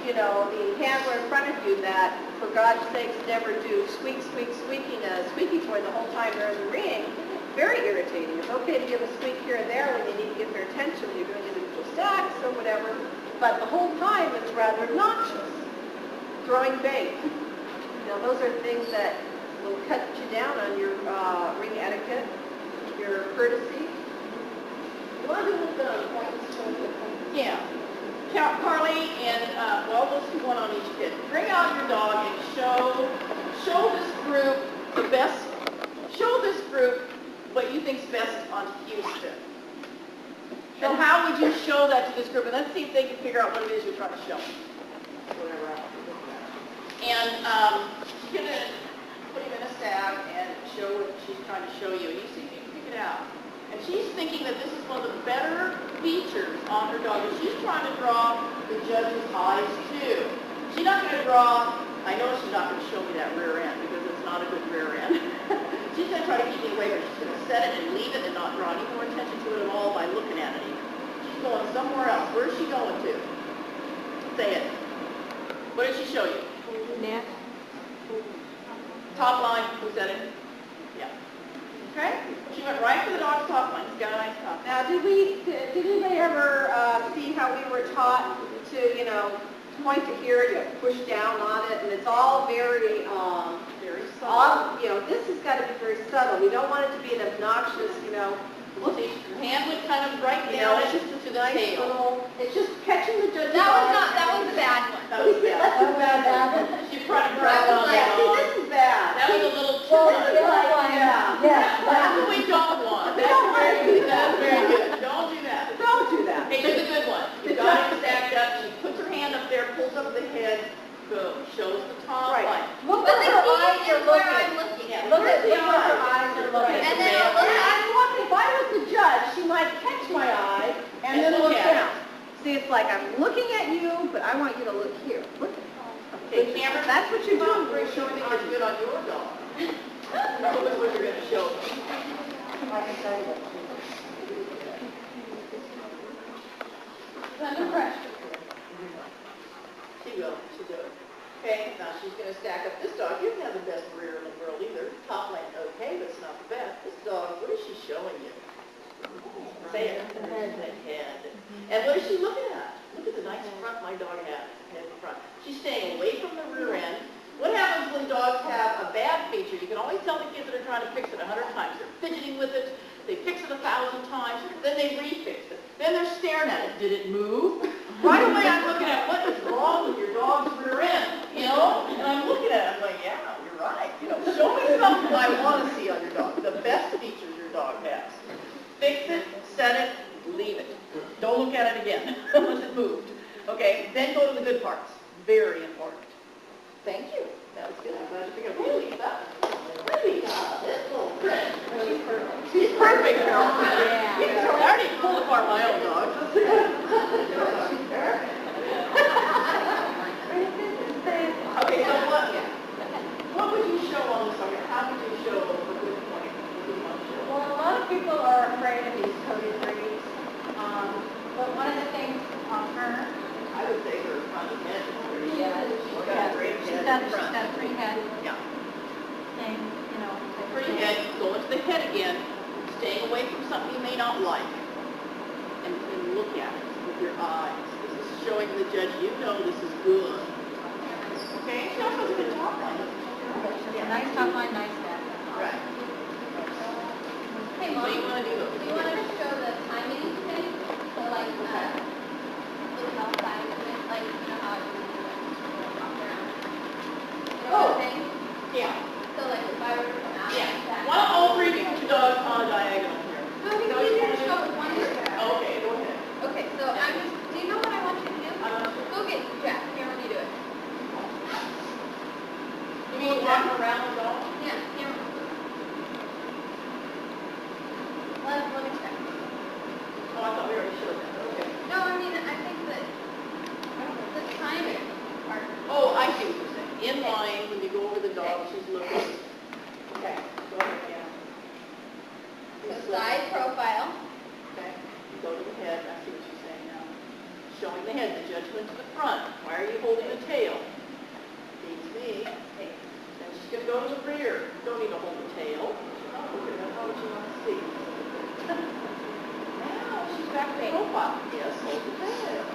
the handler in front of you that, for God's sakes, never do squeak, squeak, squeaking a squeaky toy the whole time they're in the ring. Very irritating. It's okay to give a squeak here and there when you need to get their attention when you're doing individual stacks or whatever, but the whole time it's rather obnoxious. Throwing bait. Those are things that will cut you down on your ring etiquette, your courtesy. You want to do a little bit on points? Yeah. Carly and, let's do one on each kid. Bring out your dog and show this group the best, show this group what you think's best on Houston. And how would you show that to this group? And let's see if they can figure out what it is you're trying to show. Whatever else. And she's going to put him in a stack and show what she's trying to show you. And you see if you can pick it out. And she's thinking that this is one of the better features on her dog. And she's trying to draw the judge's eyes too. She's not going to draw, I know she's not going to show me that rear end because it's not a good rear end. She's going to try to keep me away, but she's going to set it and leave it and not draw any more attention to it at all by looking at it. She's going somewhere else. Where's she going to? Say it. What did she show you? Neck. Top line, who said it? Yeah. Okay? She went right for the dog's top line. She's got a nice top line. Now, did anybody ever see how we were taught to, point to here, you push down on it, and it's all very subtle. This has got to be very subtle. We don't want it to be an obnoxious, Look, your hand went kind of right down it's just to a the nice tail. little, it's just catching the judge's That was a bad one. That was bad. That's a bad one. She tried to grab on Yeah, see, the dog. this is bad. That was a little too Well, much. this is like, yeah. That's what we don't want. We don't want to do That's that. very good. Don't do that. Don't do that. Hey, here's a good one. You got him stacked up. She puts her hand up there, pulls up the head, boom, shows the top Right. line. Look But where the her key eyes is are where looking. I'm looking. Yeah, Look at the where her eyes are looking. And then I'll look at If I was the judge, she might catch my eye and then look down. See, it's like I'm looking at you, but I want you to look here. Look. Okay, Cameron, That's what you're doing. We're showing me what's good on your dog. Show us what you're going to show them. Under pressure. She will. She'll do it. Okay, now she's going to stack up this dog. You don't have the best rear in the world either. Top line, okay, but it's not the best. This dog, what is she showing you? Say it. The head. And what is she looking at? Look at the nice front my dog has. Head in front. She's staying away from the rear end. What happens when dogs have a bad feature? You can always tell the kids that are trying to fix it 100 times. They're fidgeting with it. They fix it 1,000 times. Then they refix it. Then they're staring at it. Did it move? Right away I'm looking at what is wrong with your dog's rear end, And I'm looking at it. I'm like, yeah, you're right. Show me something I want to see on your dog. The best features your dog has. Fix it, set it, leave it. Don't look at it again unless it moved. Okay, then go to the good parts. Very important. Thank you. That was good. I'm glad you figured out. Really, this little friend. She's perfect. I already pulled apart my own dog. She's perfect. Okay, so what would you show on this? How would you show a good point? Well, a lot of people are afraid of these coded breeds. But one of the things on her, I would say her front head is pretty good. She's got a great she's head got in front. a pretty head Yeah. thing, Pretty head, go into the head again, staying away from something you may not like, and look at it with your eyes. This is showing the judge you know this is good. Okay? She also has a good top line. She's a nice top line, nice neck. Right. Hey, So Mom, you want to do do you want to show the timing thing? So like, looking outside of it, like, how you walk around. You know what I'm saying? Yeah. So like, if I were to come out Yeah. like that. Why don't all three of you timing. Or, Oh, I see what you're saying. In line, when you go over the dog, she's looking. Okay, go ahead, yeah. so side profile. Okay, you go to the head, I see what you're saying now. Showing the head, the judge went to the front. Why are you holding the tail? Beats me. Then she's gonna go to the rear. Don't need to hold the tail. Oh, okay, that's not what you want to see. Now she's back to profile. Yes, hold the tail.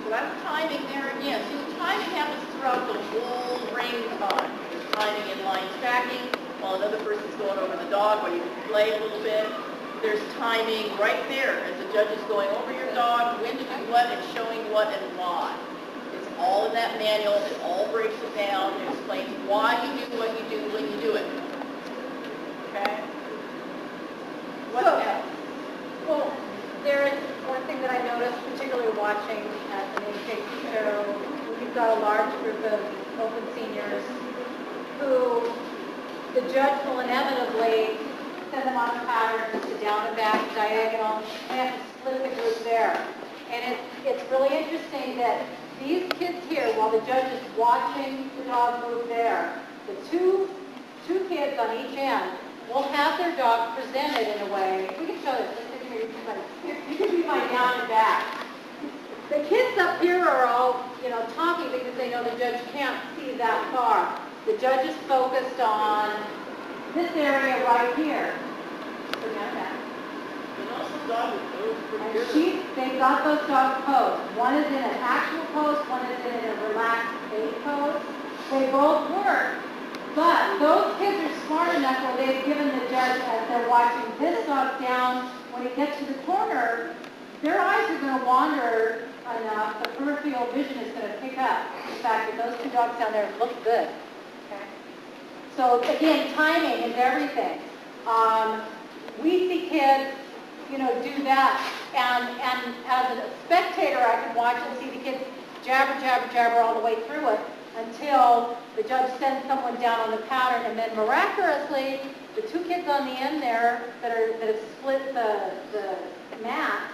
So that's timing there again. See, the timing happens throughout the whole ring time. There's timing in line tracking while another person's going over the dog, while you can play a little bit. There's timing right there as the judge is going over your dog, when to do what, and showing what and why. It's all in that manual. It all breaks it down. It explains why you do what you do when you do it. Okay? What else? Well, there is one thing that I noticed, particularly watching at the intake show, we've got a large group of open seniors who the judge will inevitably send them on a pattern, just a down and back diagonal, and have to split the group there. And it's really interesting that these kids here, while the judge is watching the dog move there, the two kids on each end will have their dog presented in a way. We can show this. You can be my down and back. The kids up here are all, talking because they know the judge can't see that far. The judge is focused on this area right here. So down and back. And also dog with those pretty And good. they got those dogs posed. One is in an actual pose, one is in a relaxed bait pose. They both work. But those kids are smart enough where they've given the judge, as they're watching this dog down, when he gets to the corner, their eyes are going to wander enough, the peripheral vision is going to pick up the fact that those two dogs down there look good. Okay? So again, timing is everything. We see kids, do that, and as a spectator, I can watch and see the kids jabber all the way through it until the judge sends someone down on the pattern, and then miraculously, the two kids on the end there that have split the mat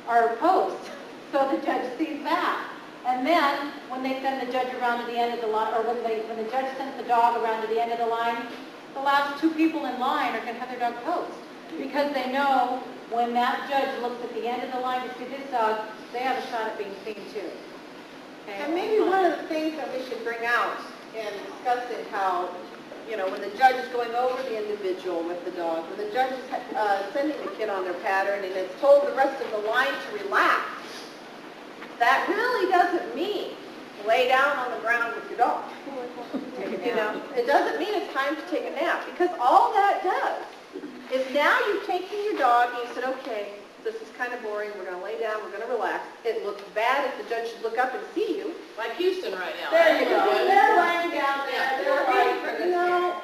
are posed, so the judge sees that. And then, when they send the judge around to the end of the line, or when the judge sends the dog around to the end of the line, the last two people in line are going to have their dog posed. Because they know when that judge looks at the end of the line to see this dog, they have a shot at being seen too. Okay? And maybe one of the things that we should bring out in discussing how, when the judge is going over the individual with the dog, when the judge is sending the kid on their pattern and it's told the rest of the line to relax, that really doesn't mean lay down on the ground with your dog. It doesn't mean it's time to take a nap, because all that does is now you've taken your dog and you said, okay, this is kind of boring, we're going to lay down, we're going to relax. It looks bad if the judge should look up and see you. Like Houston right now. There you go. Good. They're lying down there. Yeah, They're right. waiting for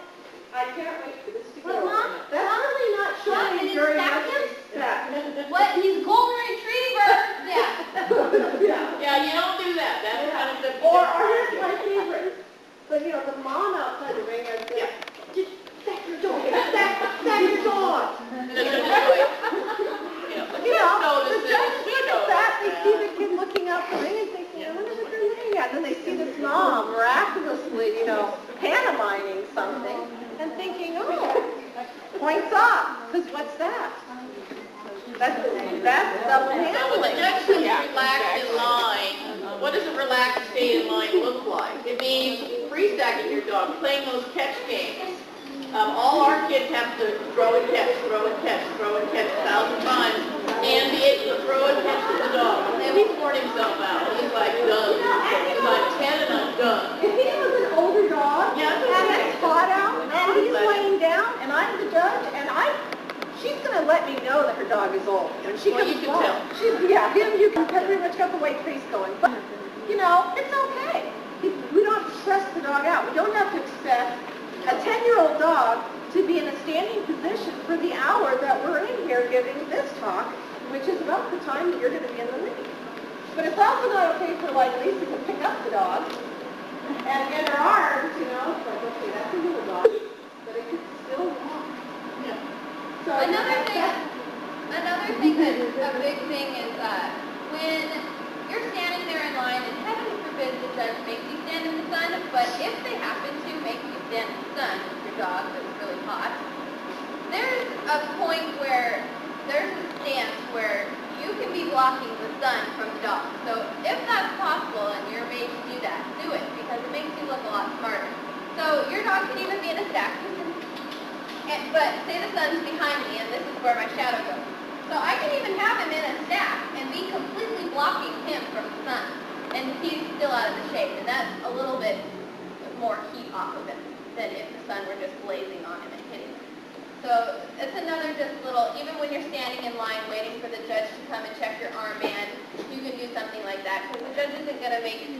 I can't wait for this to go. Well, Mom, That's really not showing Mom, very did it much stack respect. What? He's a golden retriever. Yeah. Yeah, you don't do that. That's kind of the... Or here's my favorite. But the mom outside the ring is Yeah. just stack your dog. Stack your dog. The judge looks at that, they see the kid looking out the ring and thinking, I wonder what they're looking at. And then they see this mom miraculously, pantomiming something and thinking, oh, points off. Because what's that? That's double So when the handling. judge says relaxed in line, what does a relaxed stay in line look like? It means free-stacking your dog, playing those catch games. All our kids have to throw and catch, throw and catch, throw and catch 1,000 times, and be able to throw and catch to the dog. And then he poured himself out. He's like, done. He's like 10 and I'm done. If he was an older dog, Yeah, and it's hot out, and he's laying down, and I'm the judge, and she's going to let me know that her dog is old. And she Well, you comes can along. tell. Him, you can pretty much got the white face going. But, it's okay. We don't have to stress the dog out. We don't have to expect a 10-year-old dog to be in a standing position for the hour that we're in here giving this talk, which is about the time that you're going to be in the ring. But it's also not okay for, Lisa to pick up the dog and get her arms, it's like, okay, that's a little dog, but it could still walk. Yeah. So Another thing that's a big thing is when you're standing there forbid the judge makes you stand in the sun, but if they happen to make you stand in the sun with your dog that's really hot, there's a point where there's a stance where you can be blocking the sun from the dog. So if that's possible and you're made to do that, do it, because it makes you look a lot smarter. So your dog can even be in a stack, but say the sun's behind me and this is where my shadow goes. So I can even have him in a stack and be completely blocking him from the sun, and he's still out of the shade, and that's a little bit more heat off of him than if the sun were just blazing on him and hitting him. So it's another just little, even when you're standing in line waiting for the judge to come and check your armband, you can do something like that, because the judge isn't going to make you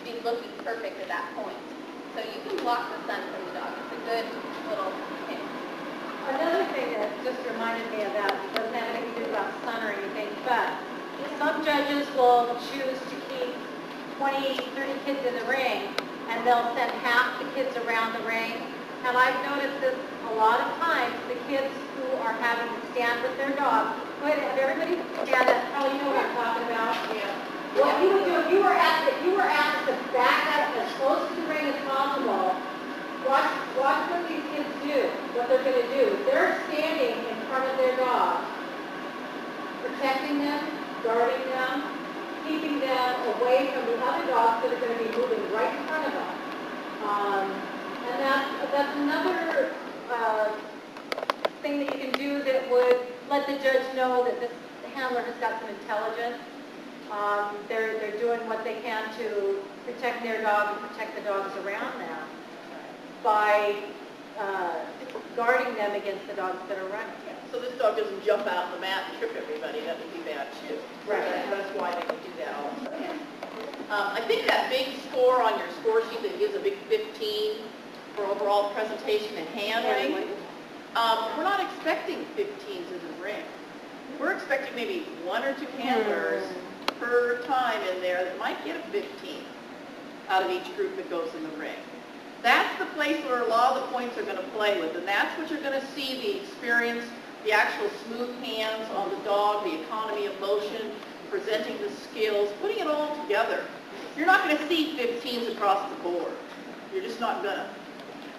be looking perfect at that point. So you can block the sun from the dog. It's a good little thing. Another thing that just reminded me of that, doesn't have anything to do about sun or anything, but some judges will choose to keep 20, 30 kids in the ring, and they'll send half the kids around the ring. And I've noticed this a lot of times, the kids who are having to stand with their dog. Go ahead, have everybody stand up, probably you know what I'm talking about. Yeah. What you would do, if you were asked to back up as close to the ring as possible, watch what these kids do, what they're going to do. They're standing in front of their dog, protecting them, guarding them, keeping them away from the other dogs that are going to be moving right in front of them. And that's another thing that you can do that would let the judge know that this handler has got some intelligence. They're doing what they can to protect their dog and protect the dogs around them by guarding them against the dogs that are running. So this dog doesn't jump out on the mat and trip everybody. That would be bad too. Right. That's why they would do that all the time. I think that big score on your score sheet that gives a big 15 for overall presentation and handling, we're not expecting 15s in the ring. We're expecting maybe 1 or 2 handlers per time in there that might get a 15 out of each group that goes in the ring. That's the place where a lot of the points are going to play with, and that's what you're going to see, the experience, the actual smooth hands on the dog, the economy of motion, presenting the skills, putting it all together. You're not going to see 15s across the board. You're just not going to.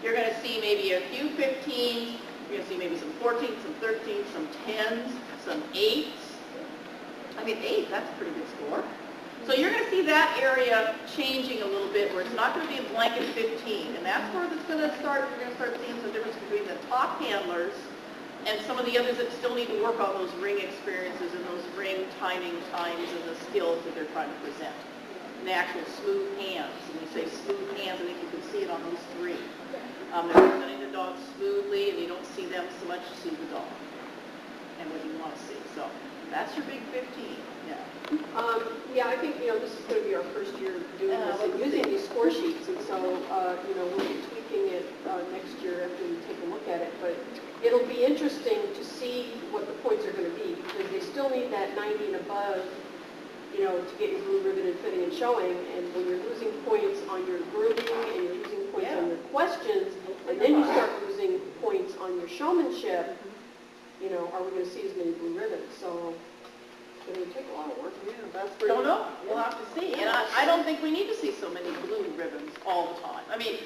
You're going to see maybe a few 15s, you're going to see maybe some 14s, some 13s, some 10s, some 8s. I mean, 8, that's a pretty good score. So you're going to see that area changing a little bit where it's not going to be a blanket 15. And that's where it's going to start, you're going to start seeing some difference between the top handlers and some of the others that still need to work on those ring experiences and those ring timing times and the skills that they're trying to present. And the actual smooth hands. When you say smooth hands, I think you can see it on those 3. They're presenting the dog smoothly, and you don't see them so much, you see the dog and what you want to see. So that's your big 15. Yeah. Yeah, I think, this is going to be our first year doing this and using these score sheets, and so, we'll be tweaking it next year after we take a look at it, but it'll be interesting to see what the points are going to be, because they still need that 90 and above, to get your blue ribbon and fitting and showing, and when you're losing points on your grooming and you're losing points on your questions, and then you start losing points on your showmanship, are we going to see as many blue ribbons? So it's going to take a lot of work. Yeah, that's pretty. Don't know. We'll have to see. And I don't think we need to see so many blue ribbons all the time. I mean,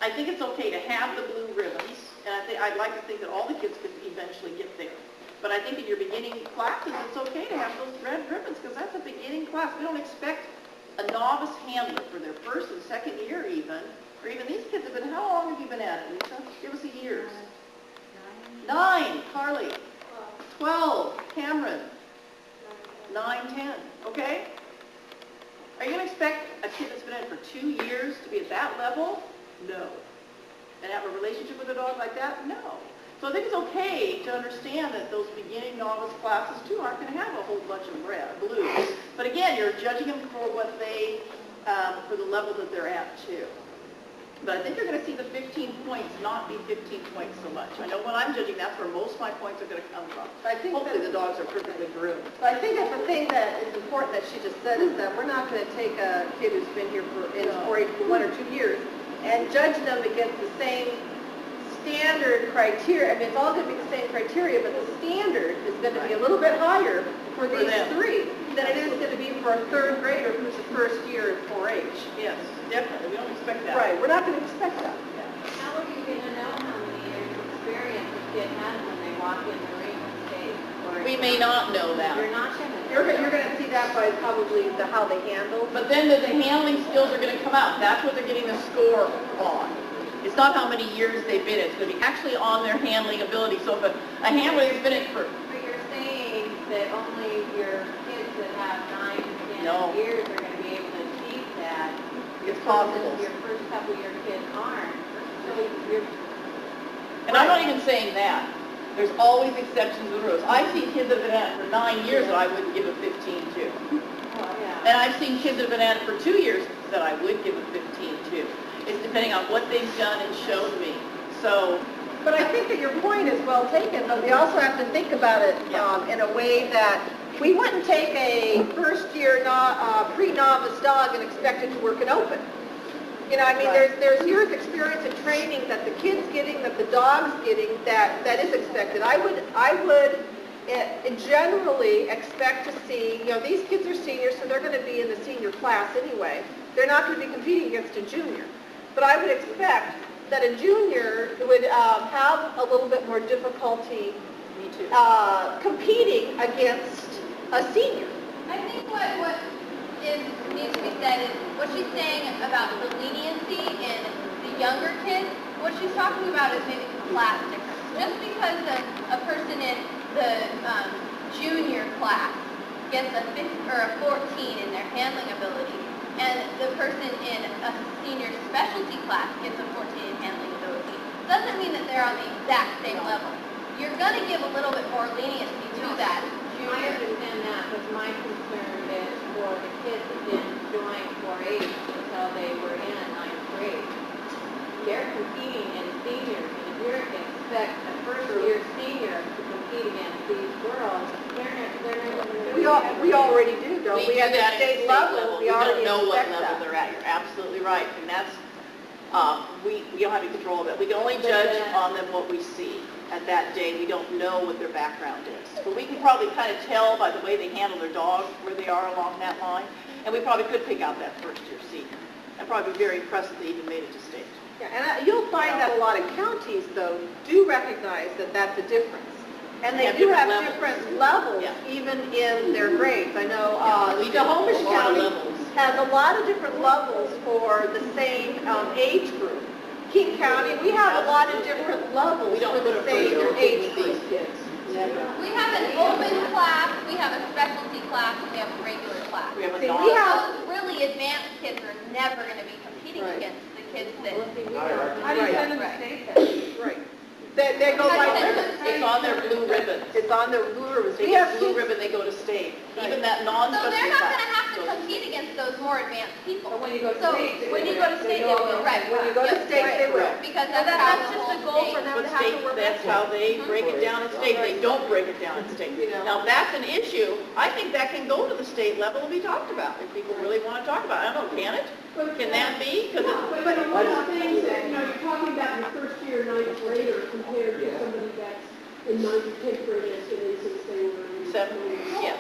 I think it's okay to have the blue ribbons, and I'd like to think that all the kids could eventually get there. But I think in your beginning classes, it's okay to have those red ribbons, because that's a beginning class. We don't expect a novice handler for their first and second year even, or even these kids have been, how long have you been at it, Lisa? Give us a years. 9, Carly. 12, Cameron. 9, 10, okay? Are you going to expect a kid that's been at it for 2 years to be at that level? No. And have a relationship with a dog like that? No. So I think it's okay to understand that those beginning novice classes too aren't going to have a whole bunch of blue. But again, you're judging them for what they, for the level that they're at too. But I think you're going to see the 15 points not be 15 points so much. I know when I'm judging, that's where most of my points are going to come from. Hopefully the dogs are perfectly groomed. But I think that the thing that is important that she just said is that we're not going to take a kid who's been here for 1 or 2 years and judge them against the same standard criteria. I mean, it's all going to be the same criteria, but the standard is going to be a little bit higher for these 3. than it is going to be for a third grader who's the first year in 4-H. Yes, definitely, we don't expect that. Right, we're not going to expect that. How are you gonna know how many years of experience a kid has when they walk in the ring and skate? Or- We may not know that. You're not gonna. You're going to see that by probably how they handle. But then the handling skills are going to come out. That's what they're getting the score on. It's not how many years they've been in. It's going to be actually on their handling ability. So if a handler has been in for, But you're saying that only your kids that have 9, 10 No. years are gonna be able to achieve that. it's possible. Your first couple of your kids aren't. So you're, And I'm not even saying that. There's always exceptions to the rules. I've seen kids that have been at it for 9 years that I wouldn't give a 15 to. well, yeah. And I've seen kids that have been at it for 2 years that I would give a 15 to. It's depending on what they've done and showed me. So, But I think that your point is well taken, but we also have to think about it in a way that we wouldn't take a first-year pre-novice dog and expect it to work in open. You know, I mean, Right. there's years' experience and training that the kid's getting, that the dog's getting, that is expected. I would generally expect to see, you know, these kids are seniors, so they're going to be in the senior class anyway. They're not going to be competing against a junior. But I would expect that a junior would have a little bit more difficulty me too. competing against a senior. I think what needs to be said is what she's saying about the leniency in the younger kids. What she's talking about is maybe the class difference. Just because a person in the junior class gets a 15 or a 14 in their handling ability, and the person in a senior specialty class gets a 14 in handling ability, doesn't mean that they're on the exact same level. You're going to give a little bit more leniency to that I junior. understand that, but my concern is for the kids that didn't join 4-H until they were in 9th grade. They're competing in seniors, and if you're to expect a first-year senior to compete against these girls, they're not going to... We already do, don't we? do At the that at state level, We we already don't know what expect level that. they're at. You're absolutely right. And that's, we don't have any control of it. We can only judge on them what we see at that day. We don't know what their background is. But we can probably kind of tell by the way they handle their dogs where they are along that line. And we probably could pick out that first-year senior. I'd probably be very impressed if they even made it to state. Yeah, and you'll find that a lot of counties, though, do recognize that that's a difference. And they Have do have different different levels, Yeah. even in their grades. I know Yeah, we do. Snohomish A lot of County levels. has a lot of different levels for the same age group. King County, we have a lot of different levels We don't for the put a same first-year age kid with group. these kids. Never. We have an open class, we have a specialty class, and we have a regular class. We have a See, non- we have- Those really advanced kids are never going to be competing Right. against the kids that... How do you send them to Right. state then? Right. They go How by do you ribbons. send It's on their blue ribbon. It's on their blue ribbons. They We get have blue kids, ribbon, they go to state. Right. Even that So non-specialty they're not class. going to have to goes compete against those more advanced people. But when you go to So state, they when you will. go to state, They they go will, all right. when you go to Yep, state, right. they will. Because And that's that's how just the a whole goal for state- them But to have to state, work that's with. how they break it down in state. They don't break it down in state. You know. Now, that's an issue. I think that can go to the state level and be talked about, if people really want to talk about it. I don't know, can it? Can that be? Because But a lot of things that, you know, you're talking about your first year ninth grader compared to somebody that's in ninth or 10th grade that's been in since they were in seven, yeah,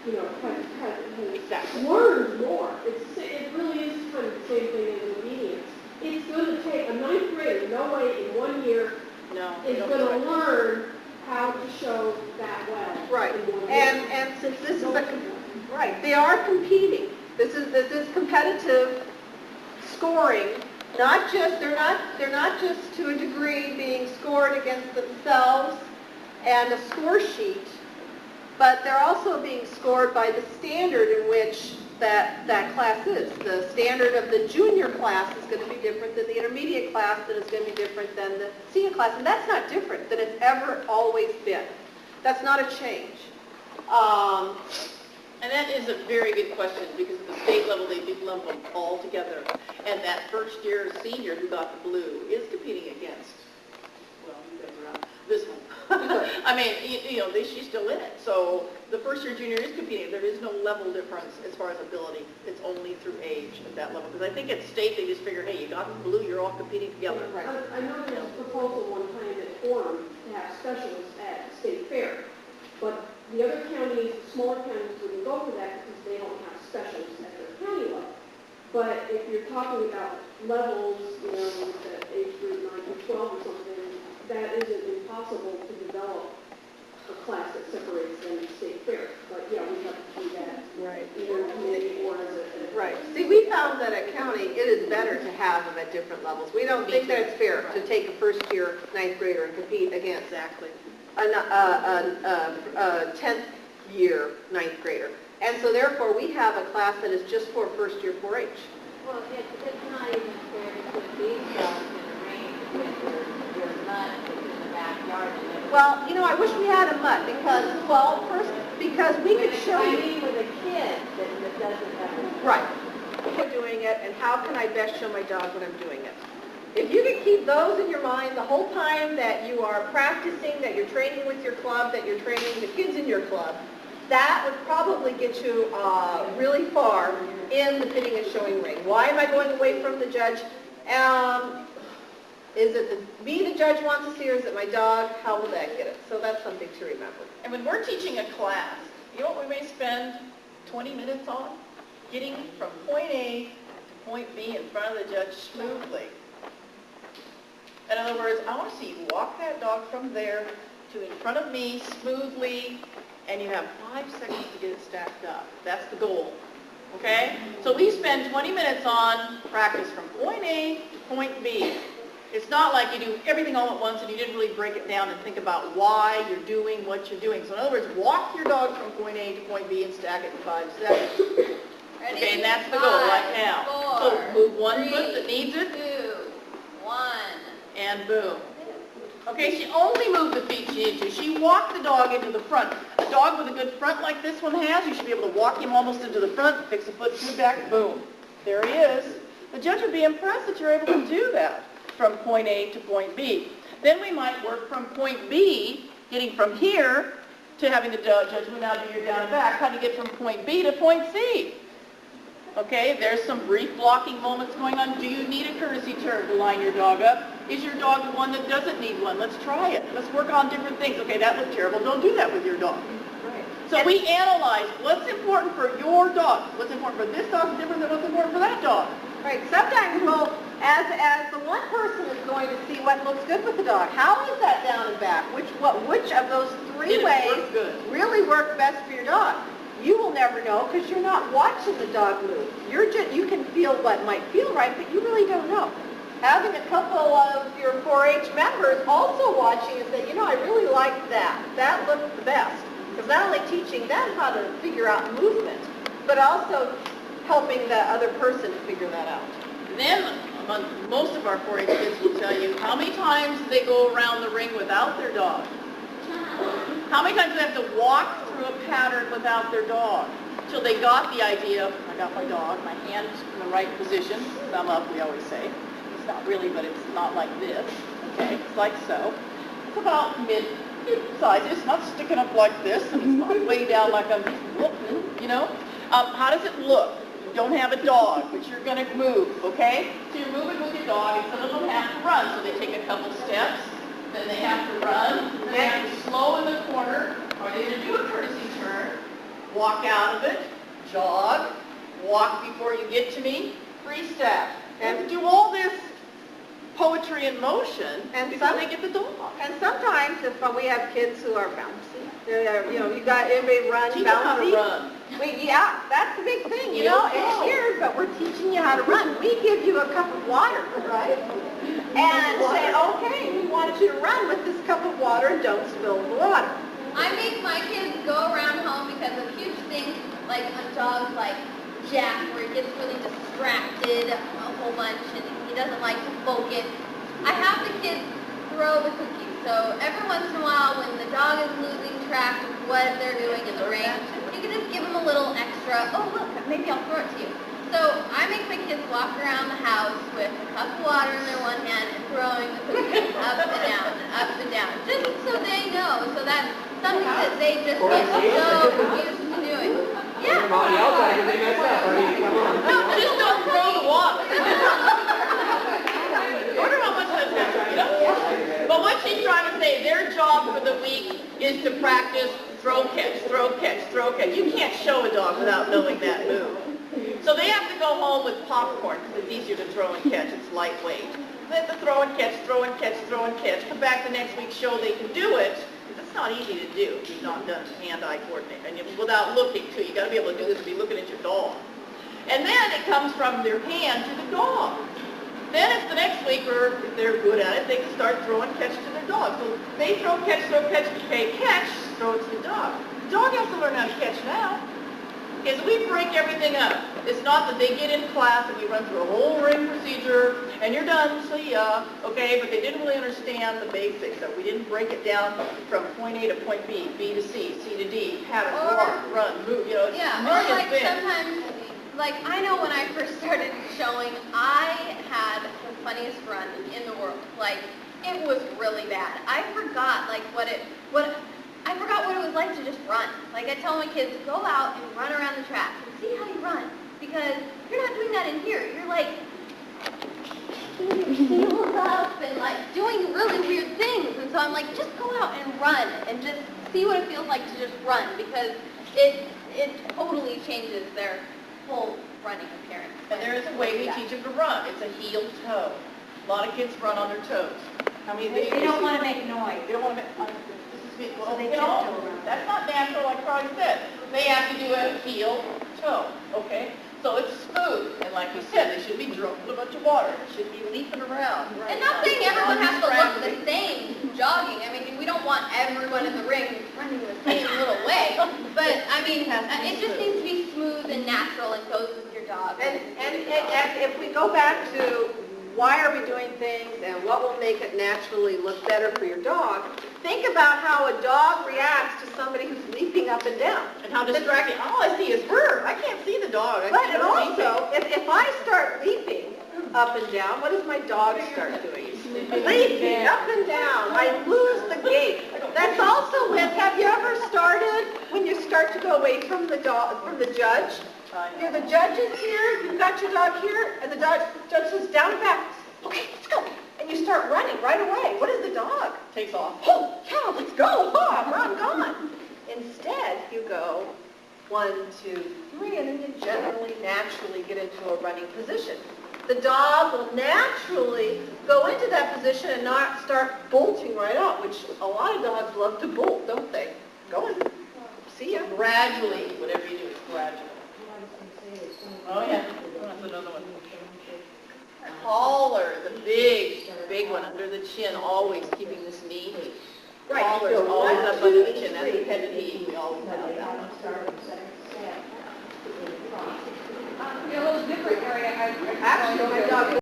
you know, has exactly. learned more. It really is kind of the same thing as obedience. It's going to take a ninth grader, no way in 1 year, No. is we don't going to do it. learn how to show that well. Right, in 1 year. and since this is right, they are competing. This is competitive scoring, not just, they're not just to a degree being scored against themselves and a score sheet, but they're also being scored by the standard in which that class is. The standard of the junior class is going to be different than the intermediate class, that is going to be different than the senior class, and that's not different than it's ever always been. That's not a change. And that is a very good question, because at the state level, they do lump them all together. And that first year senior who got the blue is competing against, well, you guys are out, this one. I mean, you know, she's still in it. So the first year junior is competing. There is no level difference as far as ability. It's only through age at that level. Because I think at state, they just figure, hey, you got the blue, you're all competing together. I know there was a proposal one time at Forum to have specialists at State Fair, but The other counties, smaller counties wouldn't go for that because they don't have specialists at their county level. But if you're talking about levels, you know, with the age group 9 to 12 or something, that isn't impossible to develop a class that separates them in state fair. But yeah, we have to do that Right. either in committee or as a. Right. See, we found that at county, it is better to have them at different levels. We don't think that it's fair to take a first-year ninth grader and compete against Exactly. a 10th-year ninth grader. And so therefore, we have a class that is just for first-year 4-H. Well, it's not even fair to put these dogs in a range with your mud that's in the backyard and everything. Well, you know, I wish we had a mutt because, well, first, because we could show I you. mean, with a kid that doesn't have a... Right. We're doing it, and how can I best show my dog when I'm doing it? If you can keep those in your mind the whole time that you are practicing, that you're training with your club, that you're training the kids in your club, that would probably get you really far in the pitting and showing ring. Why am I going away from the judge? Is it me the judge wants to see, or is it my dog? How will that get it? So that's something to remember. And when we're teaching a class, you know what we may spend 20 minutes on? Getting from point A to point B in front of the judge smoothly. In other words, I want to see you walk that dog from there to in front of me smoothly, and you have 5 seconds to get it stacked up. That's the goal. Okay? So we spend 20 minutes on practice from point A to point B. It's not like you do everything all at once and you didn't really break it down and think about why you're doing what you're doing. So in other words, walk your dog from point A to point B and stack it in 5 seconds. Ready? Okay, and that's the goal right now. 5, So 4, move one 3, foot that needs it, 2, 1. and boom. Okay, she only moved the feet she needed to. She walked the dog into the front. A dog with a good front like this one has, you should be able to walk him almost into the front, fix a foot, scoot back, boom. There he is. The judge would be impressed that you're able to do that from point A to point B. Then we might work from point B, getting from here to having the judge move out to your down and back, how to get from point B to point C. Okay, there's some brief blocking moments going on. Do you need a courtesy turn to line your dog up? Is your dog the one that doesn't need one? Let's try it. Let's work on different things. Okay, that looked terrible. Don't do that with your dog. So we analyze what's important for your dog. What's important for this dog is different than what's important for that dog. Right, sometimes, well, as the one person is going to see what looks good with the dog, how is that down and back? Which of those 3 Did it ways work good? really work best for your dog? You will never know because you're not watching the dog move. You can feel what might feel right, but you really don't know. Having a couple of your 4-H members also watching and say, you know, I really like that. That looked the best. Because not only teaching them how to figure out movement, but also helping the other person to figure that out. Then, most of our 4-H kids will tell you how many times they go around the ring without their dog. How many times do they have to walk through a pattern without their dog? Till they got the idea of, I got my dog, my hand's in the right position, thumb up, we always say. It's not really, but it's not like this, okay? It's like so. It's about mid-size. It's not sticking up like this, and it's not way down like I'm, you know? How does it look? You don't have a dog, but you're going to move, okay? So you're moving with your dog, and some of them have to run, so they take a couple steps. Then they have to run, then they have to slow in the corner, or they either do a courtesy turn, walk out of it, jog, walk before you get to me, free step. And do all this poetry in motion before they get the dog. And sometimes if we have kids who are bouncy, you know, you got everybody run Teach them how to bouncy. run. Yeah, that's the big thing, you know, it's weird, but we're teaching you how to run. We give you a cup of water, right? And say, okay, we want you to run with this cup of water and don't spill the water. I make my kids go around home because of huge things like on dogs like Jack, where he gets really distracted a whole bunch and he doesn't like to focus. I have the kids throw the cookies. So every once in a while when the dog is losing track of what they're doing in the ring, you can just give them a little extra, oh look, maybe I'll throw it to you. So I make my kids walk around the house with a cup of water in their one hand and throwing the cookies up and down, just so they know, so that's something that they just get so used to doing. Yeah. On the outside, they mess up. I mean, come on. No, just don't throw the water. Wonder how much that's happening, you know? But what she's trying to say, their job for the week is to practice throw, catch, throw, catch, throw, catch. You can't show a dog without knowing that move. So they have to go home with popcorn because it's easier to throw and catch. It's lightweight. They have to throw and catch, throw and catch, throw and catch. Come back the next week, show they can do it. It's not easy to do if you've not done hand-eye coordinate. And without looking, too. You got to be able to do this and be looking at your dog. And then it comes from their hand to the dog. Then it's the next week, or if they're good at it, they can start throwing catch to their dog. So they throw, catch, okay, catch, throw it to the dog. The dog has to learn how to catch now. Okay, so we break everything up. It's not that they get in class and we run through a whole ring procedure and you're done, see ya, okay, but they didn't really understand the basics. So we didn't break it down from point A to point B, B to C, C to D, pattern, walk, run, move, you know, it's Yeah, or million like things. sometimes, like I know when I first started showing, I had the funniest run in the world. Like, it was really bad. I forgot like what it was like to just run. Like I tell my kids, go out and run around the track and see how you run. Because you're not doing that in here. You're like keeping your heels up and like doing really weird things. And so I'm like, just go out and run and just see what it feels like to just run, because it totally changes their whole running appearance. And there is a way we teach them to run. It's a heel toe. A lot of kids run on their toes. How many They don't want to make noise. They don't want to make, well, they you know, tiptoe around. that's not natural, like Carly said. They have to do a heel toe, okay? So it's smooth, and like we said, they should be drinking a bunch of water. They should be leaping around. And not saying everyone has to look the same jogging. I mean, we don't want everyone in the ring running the same little way. But, I mean, it just needs to be smooth and natural and goes with your dog. And if we go back to why are we doing things and what will make it naturally look better for your dog, think about how a dog reacts to somebody who's leaping up and down. And how distracting. All I see is her. I can't see the dog. I But see and her also, if I start leaping up and down, what does my dog start doing? Leaping up and down. I lose the gait. That's also with, have you ever started when you start to go away from the dog, from the judge? You know, the judge is here, you've got your dog here, and the judge says down and back. Okay, let's go. And you start running right away. What does the dog? Takes off. Oh, cow, let's go. Oh, I'm gone. Instead, you go 1, 2, 3, and then you generally, naturally get into a running position. The dog will naturally go into that position and not start bolting right out, which a lot of dogs love to bolt, don't they? Go on. See ya. Gradually, whatever you do, it's gradual. Oh, yeah. That's another one. Collar, the big one under the chin, always keeping this knee. Right. Collar is always up under the chin. That's a head knee. We always have that one. In a little different area, Actually, my dog